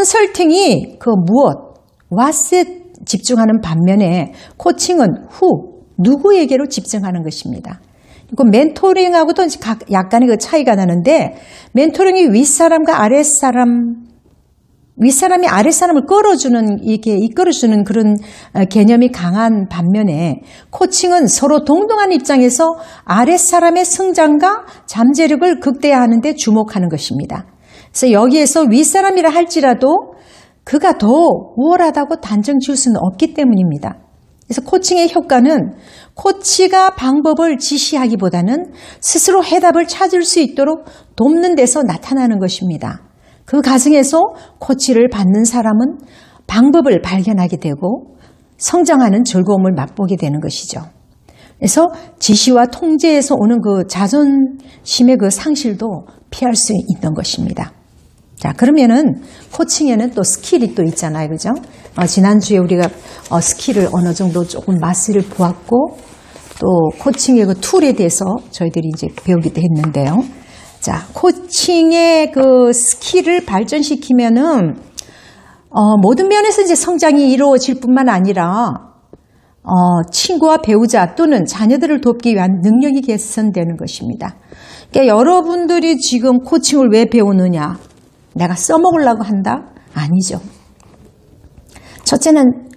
컨설팅이 그 무엇, what에 집중하는 반면에 코칭은 who, 누구에게로 집중하는 것입니다. 그리고 멘토링하고도 약간의 그 차이가 나는데, 멘토링이 윗사람과 윗사람이 아랫사람을 이렇게 이끌어주는 그런 개념이 강한 반면에, 코칭은 서로 동등한 입장에서 아랫사람의 성장과 잠재력을 극대화하는 데 주목하는 것입니다. 그래서 여기에서 윗사람이라 할지라도 그가 더 우월하다고 단정 지을 수는 없기 때문입니다. 그래서 코칭의 효과는 코치가 방법을 지시하기보다는 스스로 해답을 찾을 수 있도록 돕는 데서 나타나는 것입니다. 그 과정에서 코치를 받는 사람은 방법을 발견하게 되고 성장하는 즐거움을 맛보게 되는 것이죠. 그래서 지시와 통제에서 오는 그 자존심의 그 상실도 피할 수 있는 것입니다. 자, 그러면은 코칭에는 또 스킬이 또 있잖아요. 그죠? 지난주에 우리가 스킬을 어느 정도 조금 맛을 보았고, 또 코칭의 그 툴에 대해서 저희들이 이제 배우기도 했는데요. 자, 코칭의 그 스킬을 발전시키면은, 모든 면에서 이제 성장이 이루어질 뿐만 아니라, 친구와 배우자 또는 자녀들을 돕기 위한 능력이 개선되는 것입니다. 그러니까 여러분들이 지금 코칭을 왜 배우느냐? 내가 써먹으려고 한다? 아니죠. 첫째는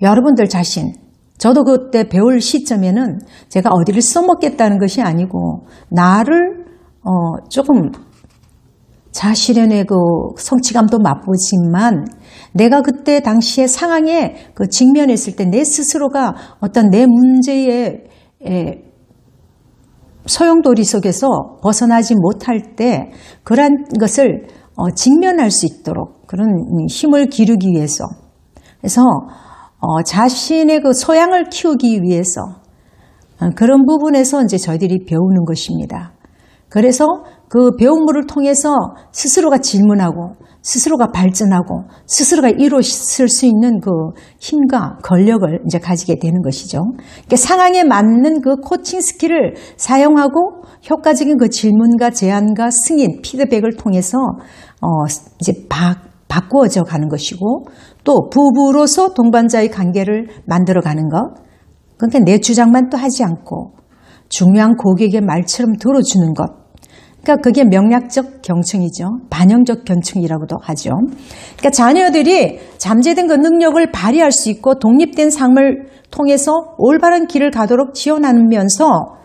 여러분들 자신, 저도 그때 배울 시점에는 제가 어디를 써먹겠다는 것이 아니고 나를 조금 자실현의 그 성취감도 맛보지만 내가 그때 당시의 상황에 그 직면했을 때 내 스스로가 어떤 내 문제의 소용돌이 속에서 벗어나지 못할 때 그러한 것을 직면할 수 있도록 그런 힘을 기르기 위해서, 그래서 자신의 그 소양을 키우기 위해서 그런 부분에서 이제 저희들이 배우는 것입니다. 그래서 그 배움을 통해서 스스로가 질문하고 스스로가 발전하고 스스로가 이룰 수 있는 그 힘과 권력을 이제 가지게 되는 것이죠. 그러니까 상황에 맞는 그 코칭 스킬을 사용하고 효과적인 그 질문과 제안과 승인, 피드백을 통해서 이제 바꾸어져 가는 것이고, 또 부부로서 동반자의 관계를 만들어가는 것. 그러니까 내 주장만 또 하지 않고 중요한 고객의 말처럼 들어주는 것. 그러니까 그게 명략적 경청이죠. 반영적 경청이라고도 하죠. 그러니까 자녀들이 잠재된 그 능력을 발휘할 수 있고 독립된 삶을 통해서 올바른 길을 가도록 지원하면서,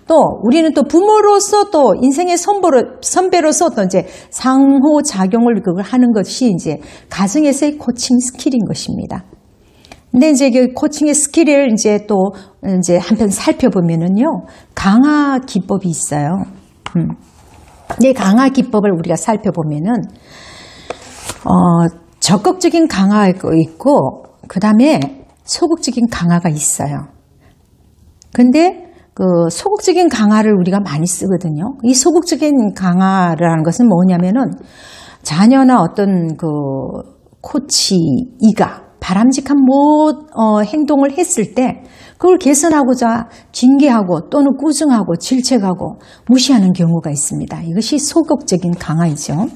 또 우리는 또 부모로서 또 인생의 선배로서 또 이제 상호작용을 그걸 하는 것이 이제 가정에서의 코칭 스킬인 것입니다. 근데 이제 그 코칭의 스킬을 이제 또 이제 한편 살펴보면은요, 강화 기법이 있어요. 이 강화 기법을 우리가 살펴보면은, 적극적인 강화가 있고, 그 다음에 소극적인 강화가 있어요. 근데 그 소극적인 강화를 우리가 많이 쓰거든요. 이 소극적인 강화라는 것은 뭐냐면은 자녀나 어떤 그 코치이가 바람직한 행동을 했을 때 그걸 개선하고자 징계하고 또는 꾸중하고 질책하고 무시하는 경우가 있습니다. 이것이 소극적인 강화이죠.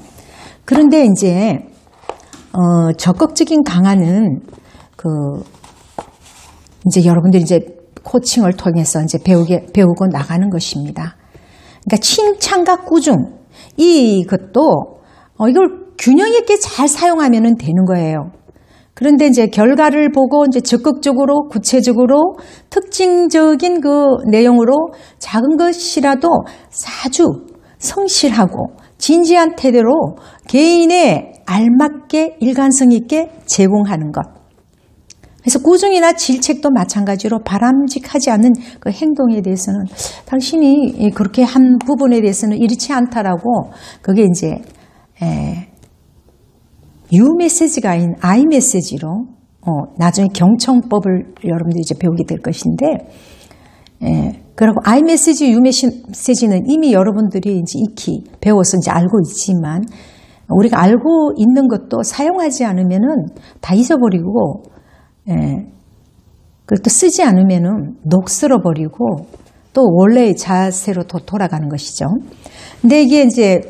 그런데 이제 적극적인 강화는 이제 여러분들이 이제 코칭을 통해서 이제 배우고 나가는 것입니다. 그러니까 칭찬과 꾸중, 이것도 이걸 균형 있게 잘 사용하면 되는 거예요. 그런데 이제 결과를 보고 이제 적극적으로 구체적으로 특징적인 그 내용으로 작은 것이라도 아주 성실하고 진지한 태도로 개인의 알맞게 일관성 있게 제공하는 것. 그래서 꾸중이나 질책도 마찬가지로 바람직하지 않은 그 행동에 대해서는 당신이 그렇게 한 부분에 대해서는 이렇지 않다라고, 그게 이제 U 메시지가 아닌 I 메시지로 나중에 경청법을 여러분들이 이제 배우게 될 것인데, 그리고 I 메시지, U 메시지는 이미 여러분들이 이제 익히 배워서 이제 알고 있지만, 우리가 알고 있는 것도 사용하지 않으면은 다 잊어버리고, 그리고 또 쓰지 않으면은 녹슬어 버리고 또 원래의 자세로 또 돌아가는 것이죠. 근데 이게 이제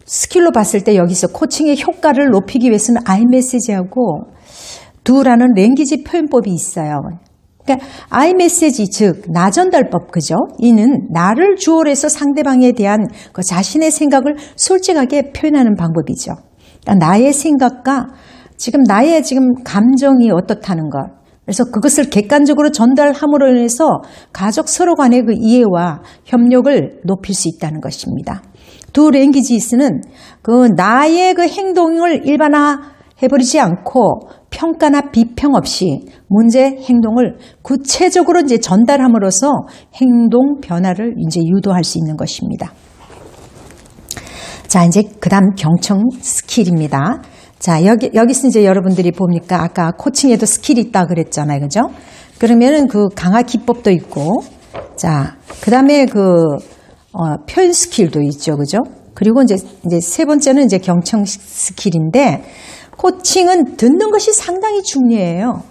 스킬로 봤을 때 여기서 코칭의 효과를 높이기 위해서는 iMessage하고 do라는 랭귀지 표현법이 있어요. 그러니까 iMessage 즉 나전달법 그죠? 이는 나를 주어로 해서 상대방에 대한 그 자신의 생각을 솔직하게 표현하는 방법이죠. 그러니까 나의 생각과 지금 나의 지금 감정이 어떻다는 것. 그래서 그것을 객관적으로 전달함으로 인해서 가족 서로 간의 그 이해와 협력을 높일 수 있다는 것입니다. 두 랭귀지스는 그 나의 그 행동을 일반화해버리지 않고 평가나 비평 없이 문제 행동을 구체적으로 이제 전달함으로써 행동 변화를 이제 유도할 수 있는 것입니다. 자, 이제 그다음 경청 스킬입니다. 자, 여기서 이제 여러분들이 보니까 아까 코칭에도 스킬이 있다 그랬잖아요. 그죠? 그러면은 그 강화 기법도 있고, 자, 그 다음에 표현 스킬도 있죠. 그죠? 그리고 이제 세 번째는 이제 경청 스킬인데, 코칭은 듣는 것이 상당히 중요해요.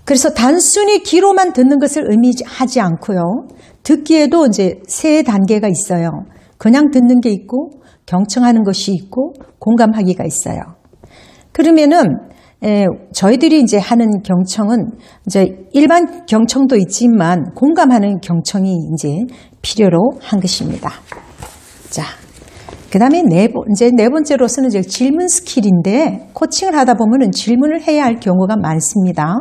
그래서 단순히 귀로만 듣는 것을 의미하지 않고요. 듣기에도 이제 세 단계가 있어요. 그냥 듣는 게 있고, 경청하는 것이 있고, 공감하기가 있어요. 그러면은, 저희들이 이제 하는 경청은 이제 일반 경청도 있지만 공감하는 경청이 이제 필요로 한 것입니다. 자, 그 다음에 네 번째로서는 이제 질문 스킬인데 코칭을 하다 보면은 질문을 해야 할 경우가 많습니다.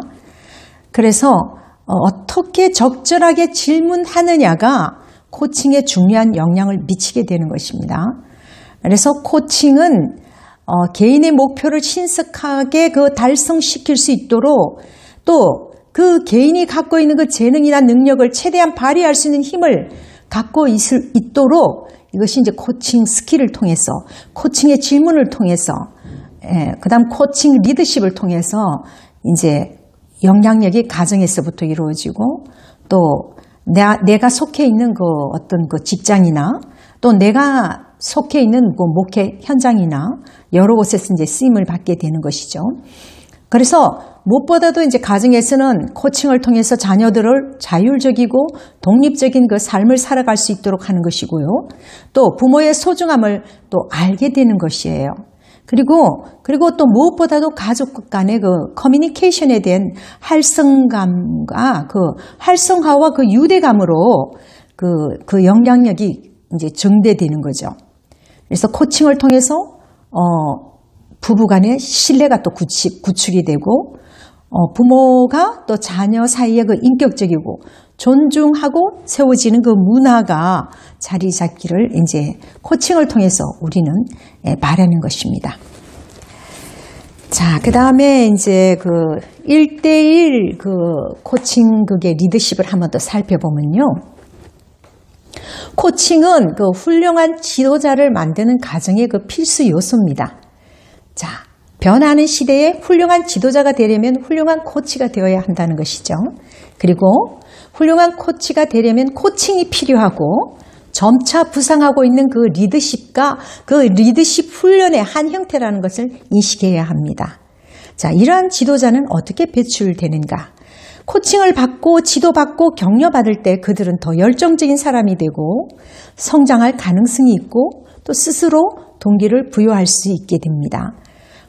그래서 어떻게 적절하게 질문하느냐가 코칭에 중요한 영향을 미치게 되는 것입니다. 그래서 코칭은 개인의 목표를 신속하게 달성시킬 수 있도록 또 그 개인이 갖고 있는 그 재능이나 능력을 최대한 발휘할 수 있는 힘을 갖고 있도록 이것이 이제 코칭 스킬을 통해서 코칭의 질문을 통해서 그다음 코칭 리더십을 통해서 이제 영향력이 가정에서부터 이루어지고 또 내가 속해 있는 어떤 직장이나 또 내가 속해 있는 목회 현장이나 여러 곳에서 이제 쓰임을 받게 되는 것이죠. 그래서 무엇보다도 이제 가정에서는 코칭을 통해서 자녀들을 자율적이고 독립적인 그 삶을 살아갈 수 있도록 하는 것이고요. 또 부모의 소중함을 또 알게 되는 것이에요. 그리고 또 무엇보다도 가족 간의 그 커뮤니케이션에 대한 활성감과 그 활성화와 그 유대감으로 그 영향력이 이제 증대되는 거죠. 그래서 코칭을 통해서 부부 간의 신뢰가 또 구축이 되고 부모가 또 자녀 사이에 그 인격적이고 존중하고 세워지는 그 문화가 자리 잡기를 이제 코칭을 통해서 우리는 바라는 것입니다. 자, 그 다음에 이제 1대1 코칭 리더십을 한번 더 살펴보면요. 코칭은 훌륭한 지도자를 만드는 가정의 필수 요소입니다. 자, 변하는 시대에 훌륭한 지도자가 되려면 훌륭한 코치가 되어야 한다는 것이죠. 그리고 훌륭한 코치가 되려면 코칭이 필요하고 점차 부상하고 있는 그 리더십과 그 리더십 훈련의 한 형태라는 것을 인식해야 합니다. 자, 이러한 지도자는 어떻게 배출되는가? 코칭을 받고 지도받고 격려받을 때 그들은 더 열정적인 사람이 되고 성장할 가능성이 있고 또 스스로 동기를 부여할 수 있게 됩니다.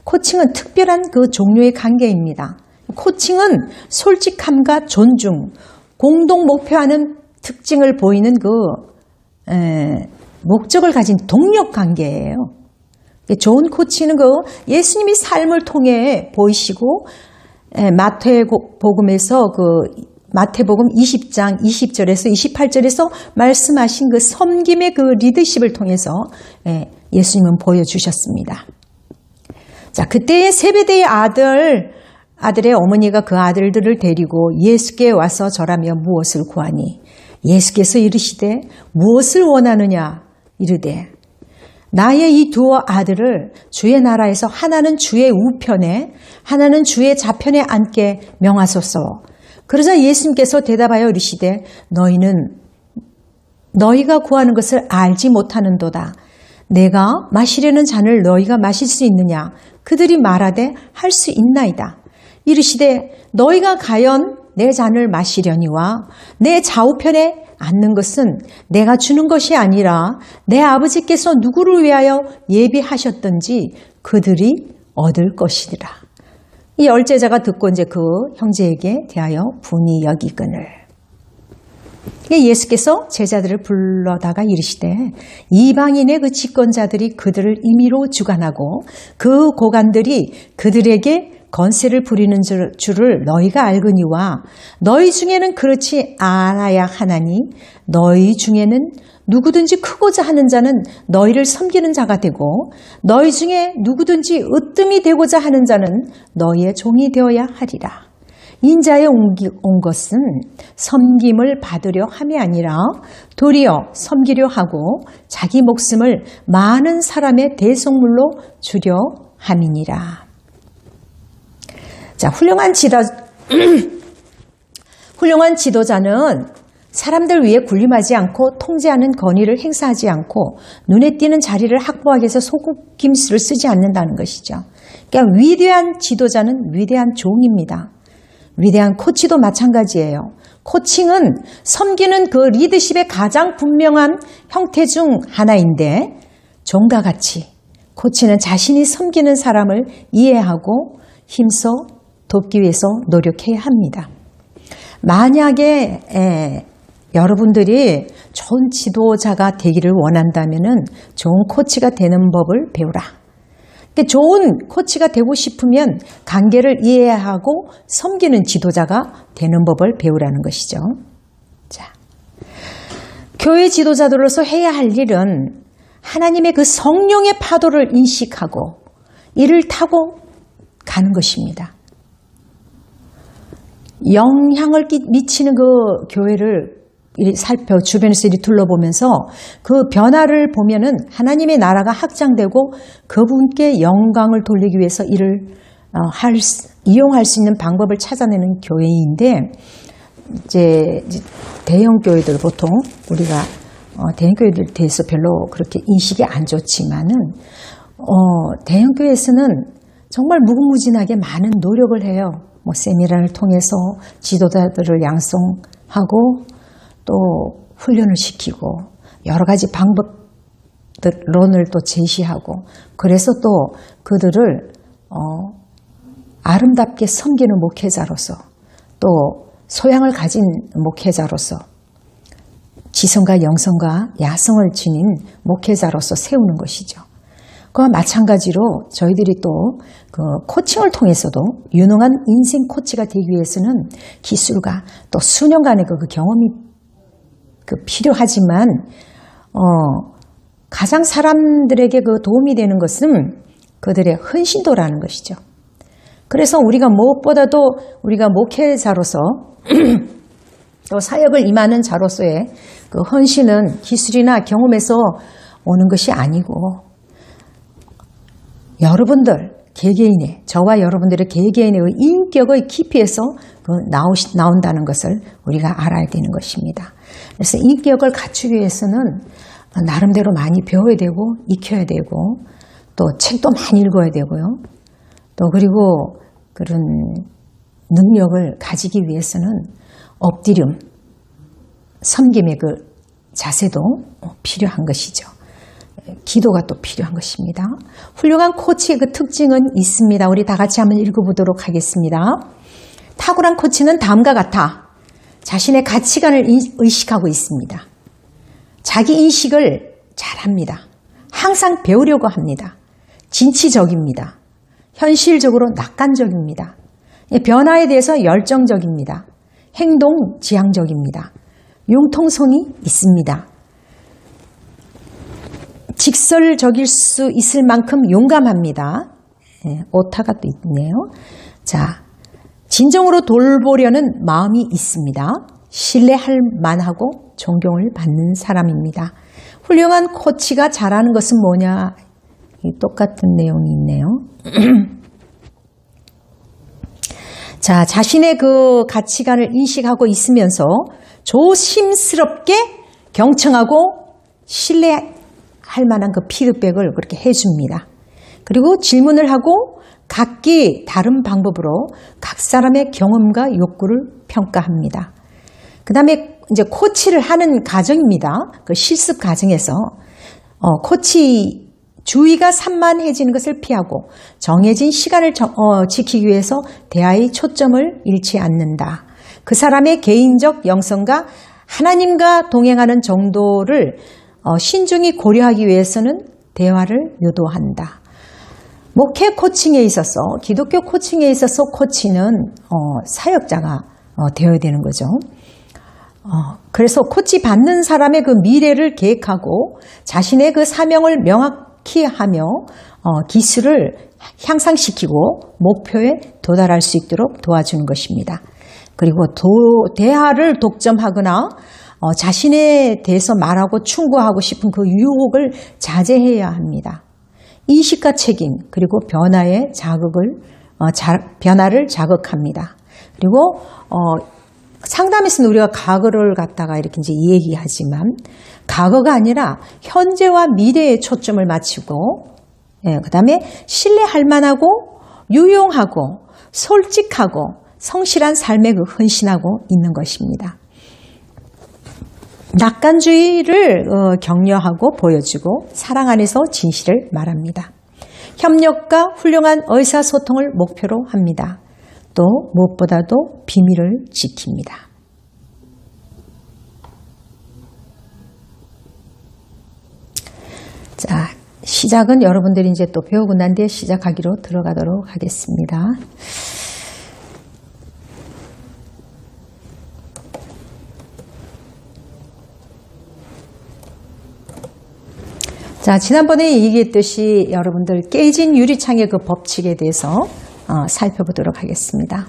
코칭은 특별한 그 종류의 관계입니다. 코칭은 솔직함과 존중, 공동 목표하는 특징을 보이는 목적을 가진 동력 관계예요. 좋은 코치는 예수님이 삶을 통해 보이시고 마태복음에서 마태복음 20장 20절에서 28절에서 말씀하신 그 섬김의 리더십을 통해서 예수님은 보여주셨습니다. 자, 그때의 세베대의 아들의 어머니가 그 아들들을 데리고 예수께 와서 절하며 무엇을 구하니? 예수께서 이르시되 무엇을 원하느냐? 이르되 나의 이 두 아들을 주의 나라에서 하나는 주의 우편에 하나는 주의 좌편에 앉게 명하소서. 그러자 예수님께서 대답하여 이르시되 너희가 구하는 것을 알지 못하는도다. 내가 마시려는 잔을 너희가 마실 수 있느냐? 그들이 말하되 할 수 있나이다. 이르시되 너희가 과연 내 잔을 마시려니와 내 좌우편에 않는 것은 내가 주는 것이 아니라 내 아버지께서 누구를 위하여 예비하셨던지 그들이 얻을 것이니라. 이 열제자가 듣고 이제 그 형제에게 대하여 분이 여기거늘. 예수께서 제자들을 불러다가 이르시되 이방인의 그 집권자들이 그들을 임의로 주관하고 그 고관들이 그들에게 건세를 부리는 줄을 너희가 알거니와 너희 중에는 그렇지 않아야 하나니 너희 중에는 누구든지 크고자 하는 자는 너희를 섬기는 자가 되고 너희 중에 누구든지 으뜸이 되고자 하는 자는 너희의 종이 되어야 하리라. 인자에 온 것은 섬김을 받으려 함이 아니라 도리어 섬기려 하고 자기 목숨을 많은 사람의 대속물로 주려 함이니라. 자, 훌륭한 지도자는 사람들 위에 군림하지 않고 통제하는 권위를 행사하지 않고 눈에 띄는 자리를 확보하기 위해서 속임수를 쓰지 않는다는 것이죠. 그러니까 위대한 지도자는 위대한 종입니다. 위대한 코치도 마찬가지예요. 코칭은 섬기는 그 리더십의 가장 분명한 형태 중 하나인데 종과 같이 코치는 자신이 섬기는 사람을 이해하고 힘써 돕기 위해서 노력해야 합니다. 만약에 여러분들이 좋은 지도자가 되기를 원한다면 좋은 코치가 되는 법을 배우라. 좋은 코치가 되고 싶으면 관계를 이해하고 섬기는 지도자가 되는 법을 배우라는 것이죠. 자, 교회 지도자들로서 해야 할 일은 하나님의 그 성령의 파도를 인식하고 이를 타고 가는 것입니다. 영향을 미치는 그 교회를 살펴 주변에서 이리 둘러보면서 그 변화를 보면은 하나님의 나라가 확장되고 그분께 영광을 돌리기 위해서 이를 이용할 수 있는 방법을 찾아내는 교회인데 이제 대형 교회들 보통 우리가 대형 교회들 대해서 별로 그렇게 인식이 안 좋지만은 대형 교회에서는 정말 무궁무진하게 많은 노력을 해요. 뭐 세미나를 통해서 지도자들을 양성하고 또 훈련을 시키고 여러 가지 방법론을 또 제시하고 그래서 또 그들을 아름답게 섬기는 목회자로서 또 소양을 가진 목회자로서 지성과 영성과 야성을 지닌 목회자로서 세우는 것이죠. 그와 마찬가지로 저희들이 또 그 코칭을 통해서도 유능한 인생 코치가 되기 위해서는 기술과 또 수년간의 그 경험이 필요하지만 가장 사람들에게 그 도움이 되는 것은 그들의 헌신도라는 것이죠. 그래서 우리가 무엇보다도 우리가 목회자로서 또 사역을 임하는 자로서의 그 헌신은 기술이나 경험에서 오는 것이 아니고 여러분들 개개인의 저와 여러분들의 개개인의 인격의 깊이에서 나온다는 것을 우리가 알아야 되는 것입니다. 그래서 인격을 갖추기 위해서는 나름대로 많이 배워야 되고 익혀야 되고 또 책도 많이 읽어야 되고요. 또 그리고 그런 능력을 가지기 위해서는 엎드림, 섬김의 그 자세도 필요한 것이죠. 기도가 또 필요한 것입니다. 훌륭한 코치의 그 특징은 있습니다. 우리 다 같이 한번 읽어보도록 하겠습니다. 탁월한 코치는 다음과 같아 자신의 가치관을 의식하고 있습니다. 자기 인식을 잘합니다. 항상 배우려고 합니다. 진취적입니다. 현실적으로 낙관적입니다. 변화에 대해서 열정적입니다. 행동 지향적입니다. 융통성이 있습니다. 직설적일 수 있을 만큼 용감합니다. 오타가 또 있네요. 자, 진정으로 돌보려는 마음이 있습니다. 신뢰할 만하고 존경을 받는 사람입니다. 훌륭한 코치가 잘하는 것은 뭐냐? 똑같은 내용이 있네요. 자, 자신의 그 가치관을 인식하고 있으면서 조심스럽게 경청하고 신뢰할 만한 그 피드백을 그렇게 해줍니다. 그리고 질문을 하고 각기 다른 방법으로 각 사람의 경험과 욕구를 평가합니다. 그 다음에 이제 코치를 하는 과정입니다. 그 실습 과정에서 코치 주의가 산만해지는 것을 피하고 정해진 시간을 지키기 위해서 대화의 초점을 잃지 않는다. 그 사람의 개인적 영성과 하나님과 동행하는 정도를 신중히 고려하기 위해서는 대화를 유도한다. 목회 코칭에 있어서, 기독교 코칭에 있어서 코치는 사역자가 되어야 되는 거죠. 그래서 코치 받는 사람의 그 미래를 계획하고 자신의 그 사명을 명확히 하며 기술을 향상시키고 목표에 도달할 수 있도록 도와주는 것입니다. 그리고 대화를 독점하거나 자신에 대해서 말하고 충고하고 싶은 그 유혹을 자제해야 합니다. 인식과 책임, 그리고 변화를 자극합니다. 그리고 상담에서는 우리가 과거를 갖다가 이렇게 이제 얘기하지만 과거가 아니라 현재와 미래에 초점을 맞추고, 그 다음에 신뢰할 만하고 유용하고 솔직하고 성실한 삶에 헌신하고 있는 것입니다. 낙관주의를 격려하고 보여주고 사랑 안에서 진실을 말합니다. 협력과 훌륭한 의사소통을 목표로 합니다. 또 무엇보다도 비밀을 지킵니다. 자, 시작은 여러분들이 이제 또 배우고 난 뒤에 시작하기로 들어가도록 하겠습니다. 자, 지난번에 얘기했듯이 여러분들 깨진 유리창의 그 법칙에 대해서 살펴보도록 하겠습니다.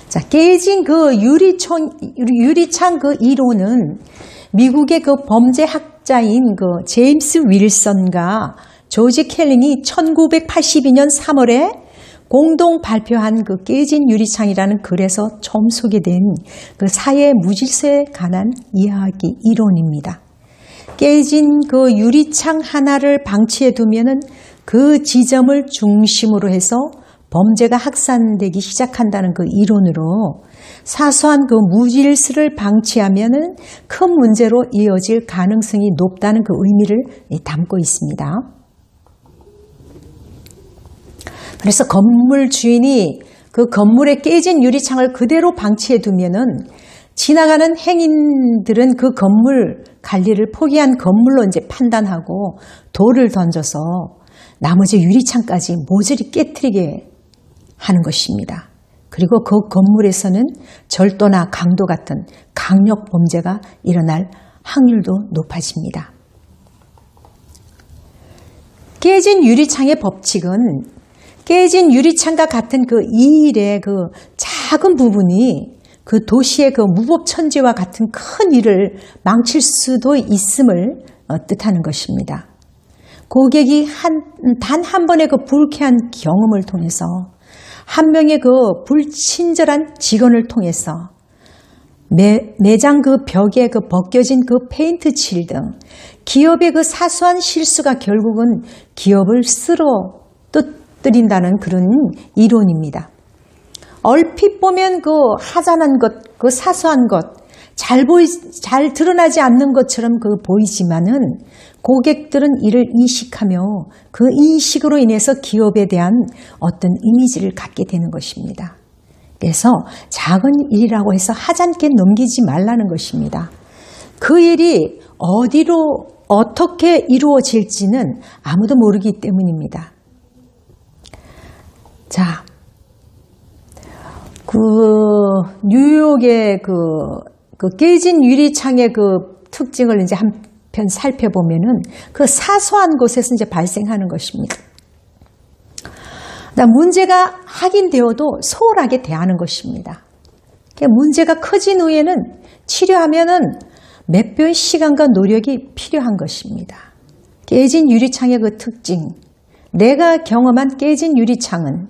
자, 깨진 그 유리창 그 이론은 미국의 그 범죄학자인 그 제임스 윌슨과 조지 켈링이 1982년 3월에 공동 발표한 그 깨진 유리창이라는 글에서 처음 소개된 그 사회 무질서에 관한 이야기 이론입니다. 깨진 그 유리창 하나를 방치해 두면은 그 지점을 중심으로 해서 범죄가 확산되기 시작한다는 그 이론으로 사소한 그 무질서를 방치하면은 큰 문제로 이어질 가능성이 높다는 그 의미를 담고 있습니다. 그래서 건물 주인이 그 건물에 깨진 유리창을 그대로 방치해 두면은 지나가는 행인들은 그 건물 관리를 포기한 건물로 이제 판단하고 돌을 던져서 나머지 유리창까지 모조리 깨트리게 하는 것입니다. 그리고 그 건물에서는 절도나 강도 같은 강력 범죄가 일어날 확률도 높아집니다. 깨진 유리창의 법칙은 깨진 유리창과 같은 그 이 일의 그 작은 부분이 그 도시의 그 무법천지와 같은 큰 일을 망칠 수도 있음을 뜻하는 것입니다. 고객이 단 한 번의 그 불쾌한 경험을 통해서 한 명의 그 불친절한 직원을 통해서 매장 그 벽에 그 벗겨진 그 페인트 칠 등 기업의 그 사소한 실수가 결국은 기업을 쓰러뜨린다는 그런 이론입니다. 얼핏 보면 그 하찮은 것, 그 사소한 것, 잘 드러나지 않는 것처럼 그 보이지만은 고객들은 이를 인식하며 그 인식으로 인해서 기업에 대한 어떤 이미지를 갖게 되는 것입니다. 그래서 작은 일이라고 해서 하찮게 넘기지 말라는 것입니다. 그 일이 어디로 어떻게 이루어질지는 아무도 모르기 때문입니다. 자, 뉴욕의 그 깨진 유리창의 그 특징을 이제 한편 살펴보면은 그 사소한 곳에서 이제 발생하는 것입니다. 문제가 확인되어도 소홀하게 대하는 것입니다. 문제가 커진 후에는 치료하면은 몇 배의 시간과 노력이 필요한 것입니다. 깨진 유리창의 그 특징, 내가 경험한 깨진 유리창은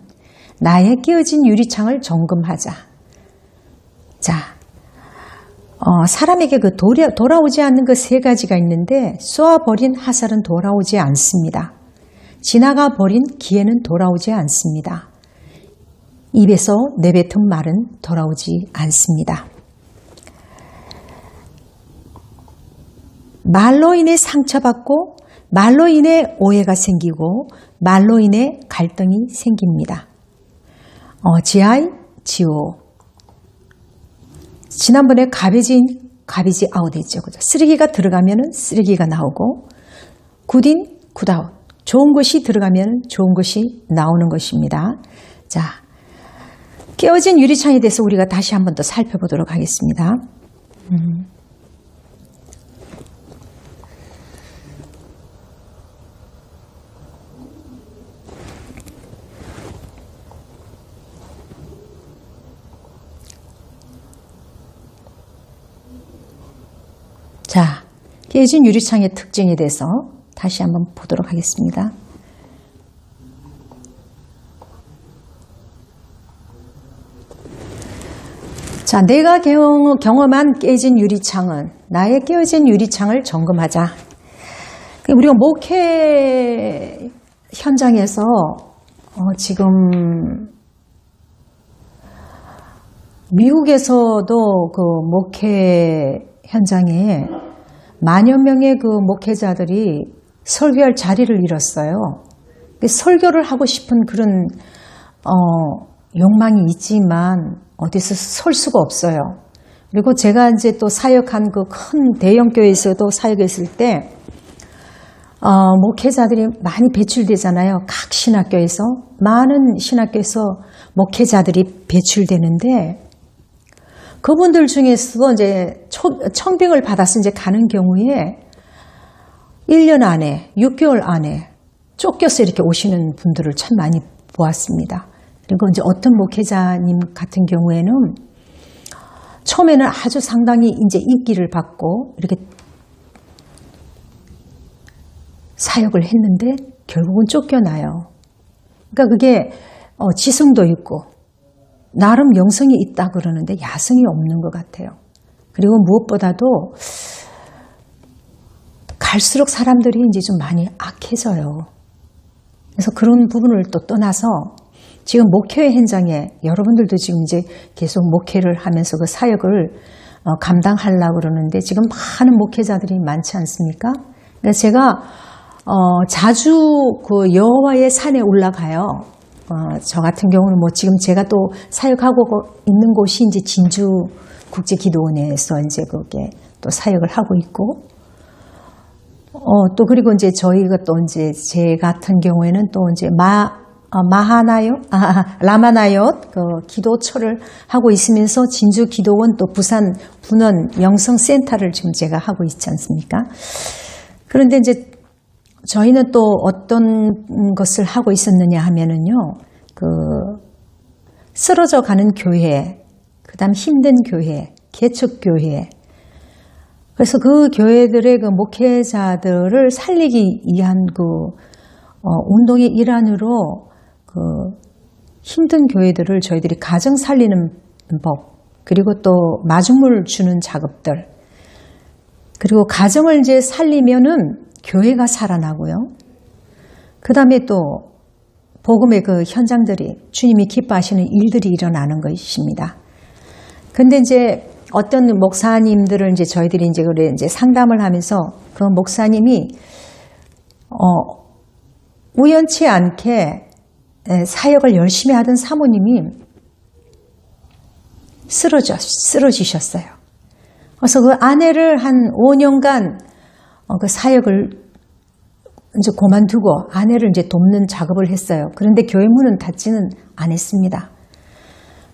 나의 깨어진 유리창을 점검하자. 자, 사람에게 그 돌아오지 않는 그 세 가지가 있는데 쏘아버린 화살은 돌아오지 않습니다. 지나가 버린 기회는 돌아오지 않습니다. 입에서 내뱉은 말은 돌아오지 않습니다. 말로 인해 상처받고 말로 인해 오해가 생기고 말로 인해 갈등이 생깁니다. GI, GO. 지난번에 가비지 아웃 했죠. 그죠? 쓰레기가 들어가면 쓰레기가 나오고 굿인, 굿아웃. 좋은 것이 들어가면 좋은 것이 나오는 것입니다. 자, 깨어진 유리창에 대해서 우리가 다시 한 번 더 살펴보도록 하겠습니다. 자, 깨진 유리창의 특징에 대해서 다시 한번 보도록 하겠습니다. 자, 내가 경험한 깨진 유리창은 나의 깨어진 유리창을 점검하자. 우리가 목회 현장에서 지금 미국에서도 그 목회 현장에 만여 명의 그 목회자들이 설교할 자리를 잃었어요. 설교를 하고 싶은 그런 욕망이 있지만 어디서 설 수가 없어요. 그리고 제가 이제 또 사역한 그 큰 대형 교회에서도 사역했을 때 목회자들이 많이 배출되잖아요. 각 신학교에서 많은 신학교에서 목회자들이 배출되는데 그분들 중에서도 이제 청빙을 받아서 이제 가는 경우에 1년 안에, 6개월 안에 쫓겨서 이렇게 오시는 분들을 참 많이 보았습니다. 그리고 이제 어떤 목회자님 같은 경우에는 처음에는 아주 상당히 이제 인기를 받고 이렇게 사역을 했는데 결국은 쫓겨나요. 그러니까 그게 지성도 있고 나름 영성이 있다 그러는데 야성이 없는 것 같아요. 그리고 무엇보다도 갈수록 사람들이 이제 좀 많이 악해져요. 그래서 그런 부분을 또 떠나서 지금 목회 현장에 여러분들도 지금 이제 계속 목회를 하면서 그 사역을 감당하려고 그러는데 지금 많은 목회자들이 많지 않습니까? 그래서 제가 자주 그 여호와의 산에 올라가요. 저 같은 경우는 뭐 지금 제가 또 사역하고 있는 곳이 이제 진주 국제기도원에서 이제 그게 또 사역을 하고 있고, 또 그리고 이제 저희가 또 이제 제 같은 경우에는 또 이제 라마나얏 그 기도처를 하고 있으면서 진주 기도원 또 부산 분원 영성센터를 지금 제가 하고 있지 않습니까? 그런데 이제 저희는 또 어떤 것을 하고 있었느냐 하면은요, 그 쓰러져 가는 교회, 그 다음 힘든 교회, 개척교회. 그래서 그 교회들의 그 목회자들을 살리기 위한 그 운동의 일환으로 그 힘든 교회들을 저희들이 가정 살리는 법, 그리고 또 마중물 주는 작업들, 그리고 가정을 이제 살리면은 교회가 살아나고요. 그 다음에 또 복음의 그 현장들이 주님이 기뻐하시는 일들이 일어나는 것입니다. 근데 이제 어떤 목사님들을 이제 저희들이 이제 그래 이제 상담을 하면서 그 목사님이 우연치 않게 사역을 열심히 하던 사모님이 쓰러지셨어요. 그래서 그 아내를 한 5년간 그 사역을 이제 그만두고 아내를 이제 돕는 작업을 했어요. 그런데 교회 문은 닫지는 않았습니다.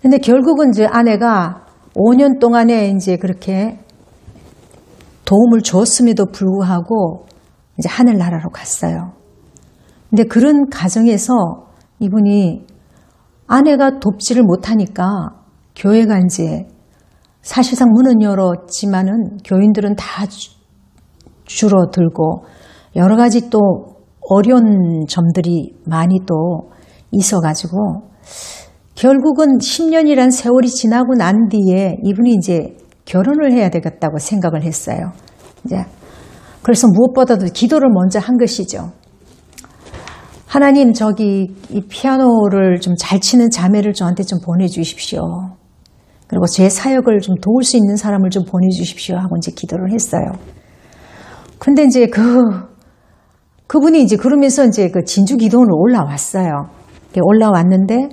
근데 결국은 이제 아내가 5년 동안에 이제 그렇게 도움을 줬음에도 불구하고 이제 하늘나라로 갔어요. 근데 그런 가정에서 이분이 아내가 돕지를 못하니까 교회가 이제 사실상 문은 열었지만은 교인들은 다 줄어들고 여러 가지 또 어려운 점들이 많이 또 있어가지고 결국은 10년이란 세월이 지나고 난 뒤에 이분이 이제 결혼을 해야 되겠다고 생각을 했어요. 이제 그래서 무엇보다도 기도를 먼저 한 것이죠. 하나님, 저기 이 피아노를 좀 잘 치는 자매를 저한테 좀 보내주십시오. 그리고 제 사역을 좀 도울 수 있는 사람을 좀 보내주십시오 하고 이제 기도를 했어요. 근데 이제 그분이 이제 그러면서 이제 그 진주 기도원으로 올라왔어요. 올라왔는데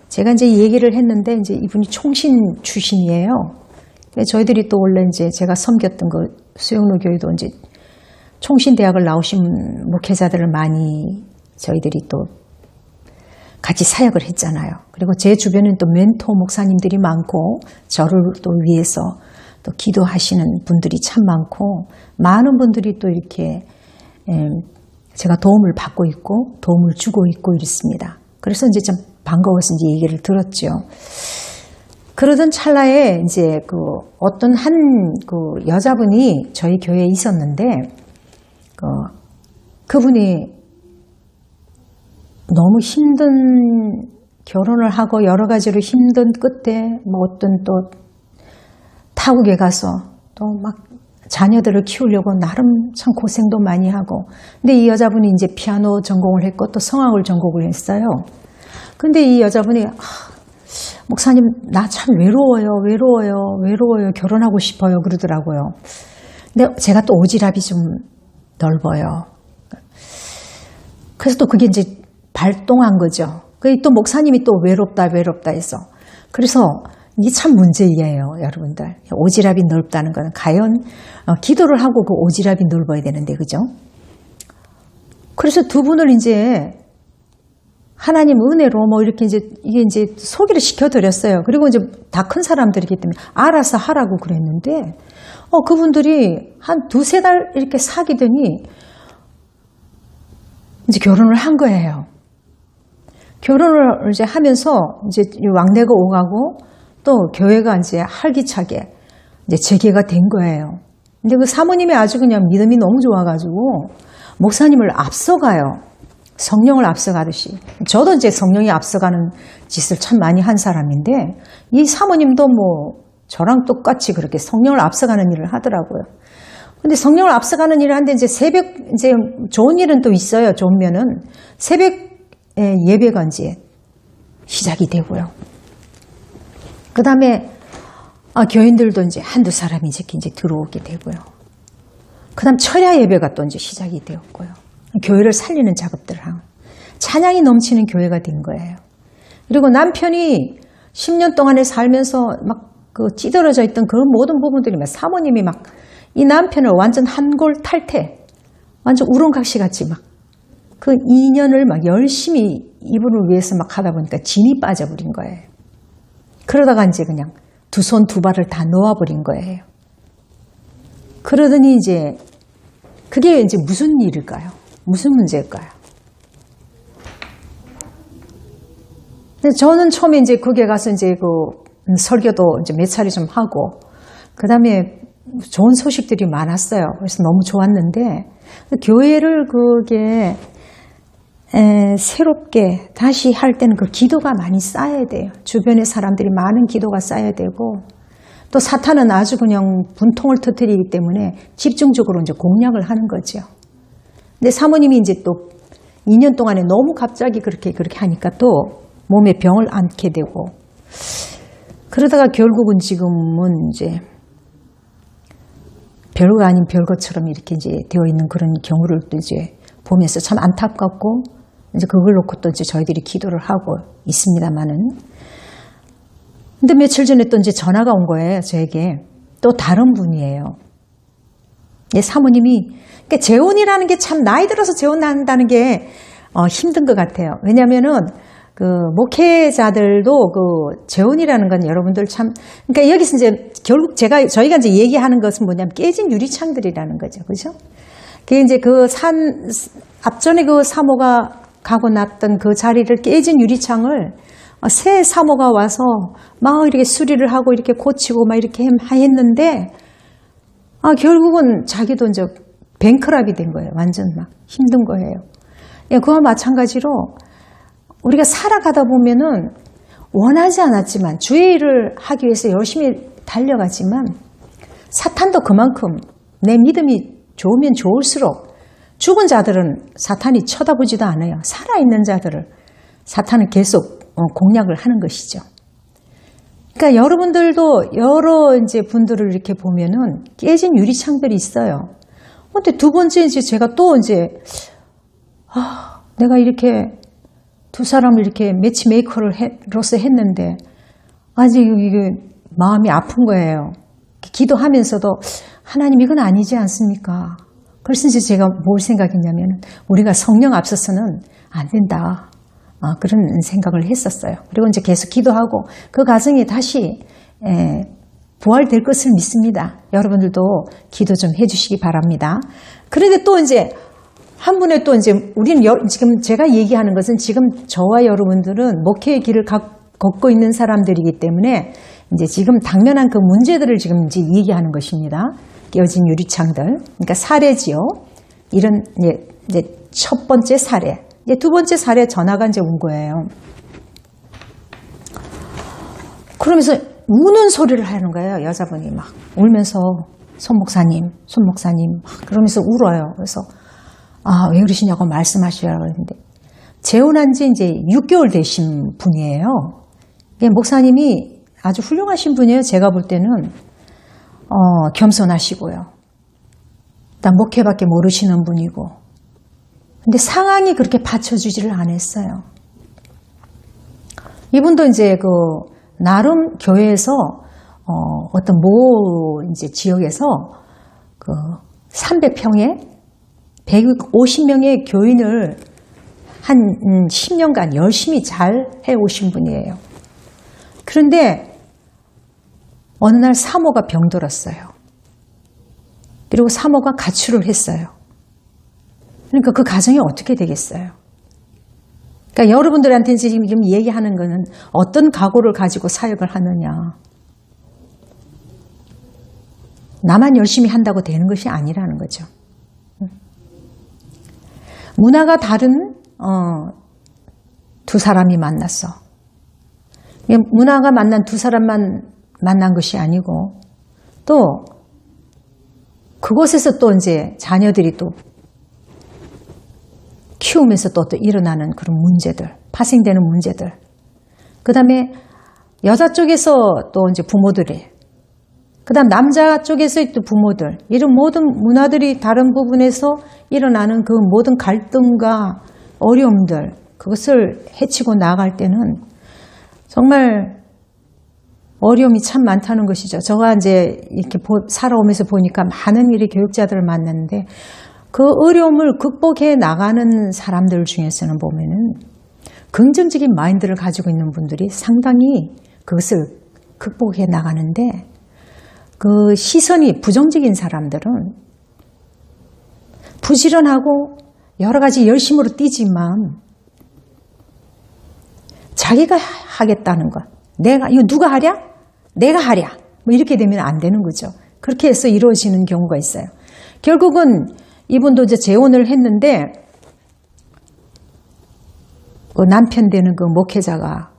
제가 이제 얘기를 했는데 이제 이분이 총신 출신이에요. 저희들이 또 원래 이제 제가 섬겼던 그 수영로 교회도 이제 총신대학을 나오신 목회자들을 많이 저희들이 또 같이 사역을 했잖아요. 그리고 제 주변에는 또 멘토 목사님들이 많고 저를 또 위해서 또 기도하시는 분들이 참 많고 많은 분들이 또 이렇게 제가 도움을 받고 있고 도움을 주고 있고 이렇습니다. 그래서 이제 좀 반가워서 이제 얘기를 들었죠. 그러던 찰나에 이제 그 어떤 한 그 여자분이 저희 교회에 있었는데 그분이 너무 힘든 결혼을 하고 여러 가지로 힘든 끝에 뭐 어떤 또 타국에 가서 또 막 자녀들을 키우려고 나름 참 고생도 많이 하고 근데 이 여자분이 이제 피아노 전공을 했고 또 성악을 전공을 했어요. 근데 이 여자분이 목사님 나 참 외로워요 결혼하고 싶어요 그러더라고요. 근데 제가 또 오지랖이 좀 넓어요. 그래서 또 그게 이제 발동한 거죠. 또 목사님이 또 외롭다 해서 그래서 이게 참 문제예요, 여러분들. 오지랖이 넓다는 건 과연 기도를 하고 그 오지랖이 넓어야 되는데, 그죠? 그래서 두 분을 이제 하나님 은혜로 뭐 이렇게 이게 이제 소개를 시켜드렸어요. 그리고 이제 다 큰 사람들이기 때문에 알아서 하라고 그랬는데, 그분들이 한 두세 달 이렇게 사귀더니 이제 결혼을 한 거예요. 결혼을 이제 하면서 이제 왕래가 오가고 또 교회가 이제 활기차게 이제 재개가 된 거예요. 근데 그 사모님이 아주 그냥 믿음이 너무 좋아가지고 목사님을 앞서가요. 성령을 앞서가듯이. 저도 이제 성령이 앞서가는 짓을 참 많이 한 사람인데 이 사모님도 뭐 저랑 똑같이 그렇게 성령을 앞서가는 일을 하더라고요. 근데 성령을 앞서가는 일을 하는데 이제 새벽 이제 좋은 일은 또 있어요. 좋은 면은 새벽 예배가 이제 시작이 되고요. 그 다음에 교인들도 이제 한두 사람이 이제 들어오게 되고요. 그 다음 철야 예배가 또 이제 시작이 되었고요. 교회를 살리는 작업들을 하고 찬양이 넘치는 교회가 된 거예요. 그리고 남편이 10년 동안에 살면서 막 그 찌들어져 있던 그런 모든 부분들이 막 사모님이 막 이 남편을 완전 한골 탈퇴, 완전 우렁각시 같이 막 그 2년을 막 열심히 이분을 위해서 막 하다 보니까 진이 빠져버린 거예요. 그러다가 이제 그냥 두 손 두 발을 다 놓아버린 거예요. 그러더니 이제 그게 이제 무슨 일일까요? 무슨 문제일까요? 근데 저는 처음에 이제 거기에 가서 이제 그 설교도 이제 몇 차례 좀 하고, 그 다음에 좋은 소식들이 많았어요. 그래서 너무 좋았는데, 교회를 그게 새롭게 다시 할 때는 그 기도가 많이 쌓여야 돼요. 주변에 사람들이 많은 기도가 쌓여야 되고, 또 사탄은 아주 그냥 분통을 터뜨리기 때문에 집중적으로 이제 공략을 하는 거죠. 근데 사모님이 이제 또 2년 동안에 너무 갑자기 그렇게 하니까 또 몸에 병을 안게 되고, 그러다가 결국은 지금은 이제 별거 아닌 별것처럼 이렇게 이제 되어 있는 그런 경우를 또 이제 보면서 참 안타깝고, 이제 그걸 놓고 또 이제 저희들이 기도를 하고 있습니다만은. 근데 며칠 전에 또 이제 전화가 온 거예요, 저에게. 또 다른 분이에요. 사모님이, 그러니까 재혼이라는 게 참 나이 들어서 재혼한다는 게 힘든 것 같아요. 왜냐면은 그 목회자들도 그 재혼이라는 건 여러분들 참, 그러니까 여기서 이제 결국 저희가 이제 얘기하는 것은 뭐냐면 깨진 유리창들이라는 거죠. 그죠? 그게 이제 앞전에 그 사모가 가고 났던 그 자리를 깨진 유리창을 새 사모가 와서 막 이렇게 수리를 하고 이렇게 고치고 막 이렇게 했는데, 결국은 자기도 이제 뱅크랍이 된 거예요. 완전 막 힘든 거예요. 그와 마찬가지로 우리가 살아가다 보면은 원하지 않았지만 주의 일을 하기 위해서 열심히 달려가지만 사탄도 그만큼 내 믿음이 좋으면 좋을수록 죽은 자들은 사탄이 쳐다보지도 않아요. 살아있는 자들을 사탄은 계속 공략을 하는 것이죠. 그러니까 여러분들도 여러 이제 분들을 이렇게 보면은 깨진 유리창들이 있어요. 근데 두 번째 이제 제가 또 이제, 내가 이렇게 두 사람을 이렇게 매치메이커로서 했는데, 아직 이게 마음이 아픈 거예요. 기도하면서도 하나님 이건 아니지 않습니까? 그래서 이제 제가 뭘 생각했냐면 우리가 성령 앞서서는 안 된다. 그런 생각을 했었어요. 그리고 이제 계속 기도하고 그 과정이 다시 부활될 것을 믿습니다. 여러분들도 기도 좀 해주시기 바랍니다. 그런데 또 이제 한 분의 또 이제 우리는 지금 제가 얘기하는 것은 지금 저와 여러분들은 목회의 길을 걷고 있는 사람들이기 때문에 이제 지금 당면한 그 문제들을 지금 이제 얘기하는 것입니다. 깨어진 유리창들. 그러니까 사례지요. 이런 이제 첫 번째 사례. 이제 두 번째 사례 전화가 이제 온 거예요. 그러면서 우는 소리를 하는 거예요. 여자분이 막 울면서 손 목사님 막 그러면서 울어요. 그래서 왜 그러시냐고 말씀하시라고 그랬는데 재혼한 지 이제 6개월 되신 분이에요. 목사님이 아주 훌륭하신 분이에요. 제가 볼 때는 겸손하시고요. 일단 목회밖에 모르시는 분이고 근데 상황이 그렇게 받쳐주지를 않았어요. 이분도 이제 나름 교회에서 어떤 이제 지역에서 300평에 150명의 교인을 한 10년간 열심히 잘 해오신 분이에요. 그런데 어느 날 사모가 병들었어요. 그리고 사모가 가출을 했어요. 그러니까 그 가정이 어떻게 되겠어요? 그러니까 여러분들한테 지금 얘기하는 거는 어떤 각오를 가지고 사역을 하느냐. 나만 열심히 한다고 되는 것이 아니라는 거죠. 문화가 다른 두 사람이 만났어. 문화가 만난 두 사람만 만난 것이 아니고 또 그곳에서 또 이제 자녀들이 또 키우면서 또 일어나는 그런 문제들, 파생되는 문제들. 그 다음에 여자 쪽에서 또 이제 부모들이, 그 다음 남자 쪽에서 또 부모들, 이런 모든 문화들이 다른 부분에서 일어나는 그 모든 갈등과 어려움들, 그것을 헤치고 나아갈 때는 정말 어려움이 참 많다는 것이죠. 제가 이제 이렇게 살아오면서 보니까 많은 일의 교육자들을 만났는데 그 어려움을 극복해 나가는 사람들 중에서는 보면은 긍정적인 마인드를 가지고 있는 분들이 상당히 그것을 극복해 나가는데 그 시선이 부정적인 사람들은 부지런하고 여러 가지 열심으로 뛰지만 자기가 하겠다는 것, 이거 누가 하랴? 내가 하랴. 뭐 이렇게 되면 안 되는 거죠. 그렇게 해서 이루어지는 경우가 있어요. 결국은 이분도 이제 재혼을 했는데 그 남편 되는 그 목회자가